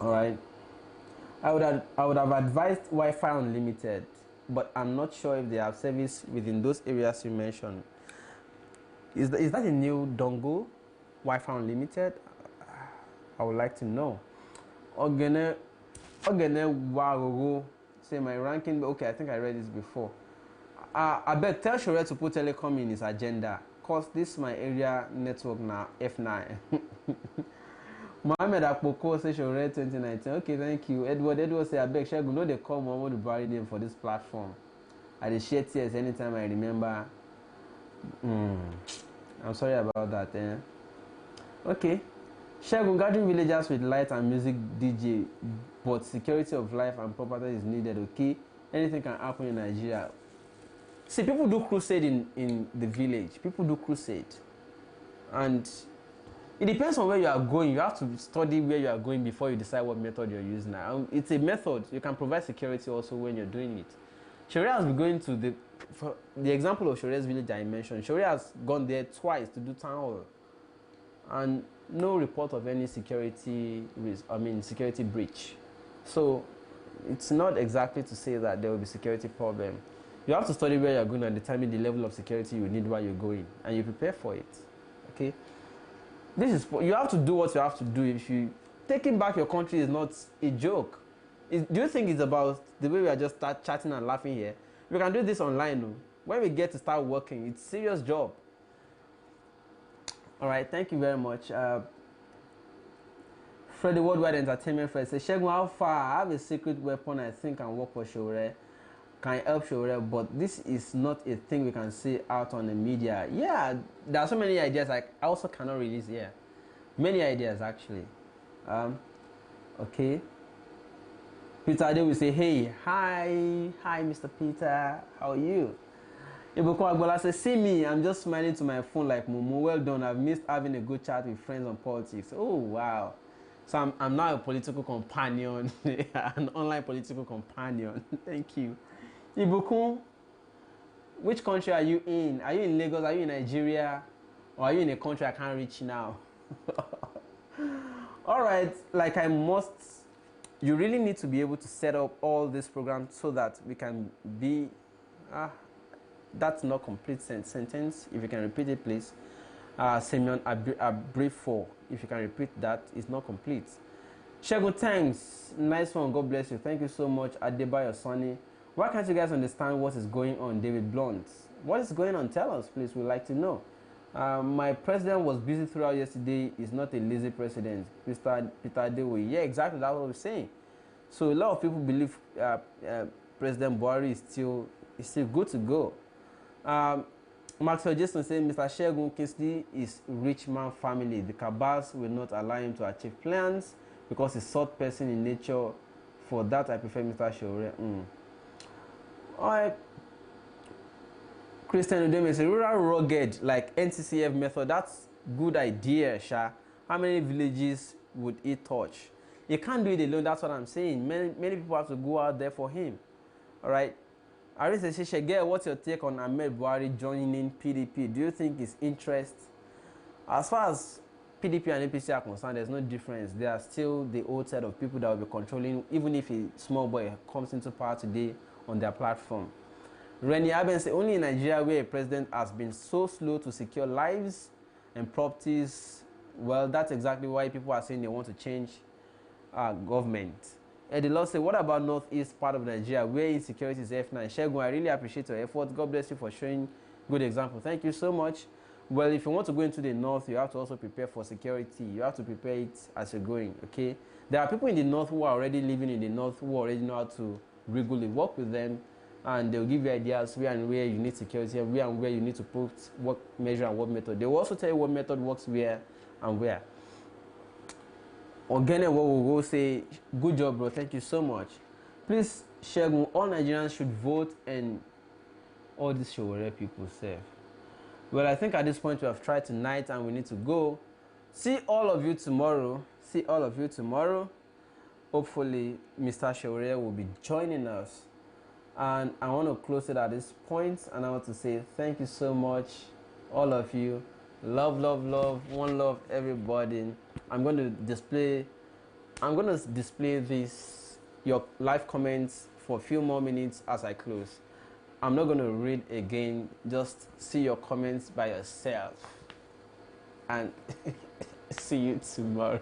All right. I would have advised Wi-Fi Unlimited, but I'm not sure if they have service within those areas you mentioned. Is that a new dongle, Wi-Fi Unlimited? I would like to know. Ogene Wagogo say my ranking. Okay, I think I read this before. I bet tell Shore to put telecom in his agenda, cause this is my area network now. F9. Mohammed Akpoko say Shore 2019. Okay, thank you. Edward say I beg Segun, no they call Muhammadu Buhari name for this platform. I dey share tears anytime I remember. I'm sorry about that. Okay. Segun, gathering villagers with light and music DJ, but security of life and property is needed, okay? Anything can happen in Nigeria. See, people do crusade in the village. People do crusade. And it depends on where you are going. You have to study where you are going before you decide what method you're using. Now, it's a method. You can provide security also when you're doing it. Sharia has been going to the example of Shore's village I mentioned. Sharia has gone there twice to do town hall. And no report of any security breach. So it's not exactly to say that there will be security problem. You have to study where you're going and determine the level of security you need while you're going, and you prepare for it. Okay, you have to do what you have to do. If you taking back your country is not a joke. Do you think it's about the way we are just start chatting and laughing here? We can do this online. No? When we get to start working, it's a serious job. All right, thank you very much. Freddy Worldwide Entertainment Friend says, Segun, how far? I have a secret weapon I think can work for Shore. Can help Shore, but this is not a thing we can say out on the media. Yeah, there are so many ideas I also cannot release here. Many ideas actually. Okay. Peter Ade will say, hey, hi, Mr. Peter, how are you? Ibuko Agbola says, see me, I'm just smiling to my phone like Mumu. Well done, I've missed having a good chat with friends on politics. Oh, wow. So I'm now a political companion, an online political companion. Thank you. Ibuku, which country are you in? Are you in Lagos? Are you in Nigeria? Or are you in a country I can't reach now? All right, like you really need to be able to set up all this program so that we can be, that's not complete sentence. If you can repeat it, please. Semyon, a brief for. If you can repeat that, it's not complete. Segun, thanks. Nice one. God bless you. Thank you so much. Adebayo Sonny. Why can't you guys understand what is going on? David Blunt. What is going on? Tell us, please. We'd like to know. My president was busy throughout yesterday. He's not a lazy president. Peter Dewe. Yeah, exactly. That's what we're saying. So a lot of people believe President Buhari is still good to go. Maxwell Jason saying Mr. Segun Kingsley is rich man family. The cabals will not allow him to achieve plans because he's short person in nature. For that, I prefer Mr. Shore. Alright. Christian Udeme say rural rugged like NCCF method. That's good idea, Sha. How many villages would it touch? You can't do it alone. That's what I'm saying. Many people have to go out there for him. Alright. Aris Shege, what's your take on Ahmed Buhari joining PDP? Do you think his interest, as far as PDP and APC are concerned, there's no difference. They are still the old set of people that will be controlling, even if a small boy comes into power today on their platform. Reni Aben say only in Nigeria where a president has been so slow to secure lives and properties. Well, that's exactly why people are saying they want to change government. And the Lord said, what about northeast part of Nigeria where insecurity is F9? Segun, I really appreciate your effort. God bless you for showing good example. Thank you so much. Well, if you want to go into the north, you have to also prepare for security. You have to prepare it as you're going, okay? There are people in the north who are already living in the north who already know how to regularly work with them, and they'll give you ideas where and where you need security and where you need to put what measure and what method. They will also tell you what method works where and where. Again, what we will say, good job, bro. Thank you so much. Please, Segun, all Nigerians should vote and all these Showore people serve. Well, I think at this point we have tried tonight and we need to go. See all of you tomorrow. See all of you tomorrow. Hopefully, Mr. Showore will be joining us. And I want to close it at this point, and I want to say thank you so much, all of you. Love, love, love, one love, everybody. I'm going to display this, your live comments for a few more minutes as I close. I'm not going to read again, just see your comments by yourself. And see you tomorrow.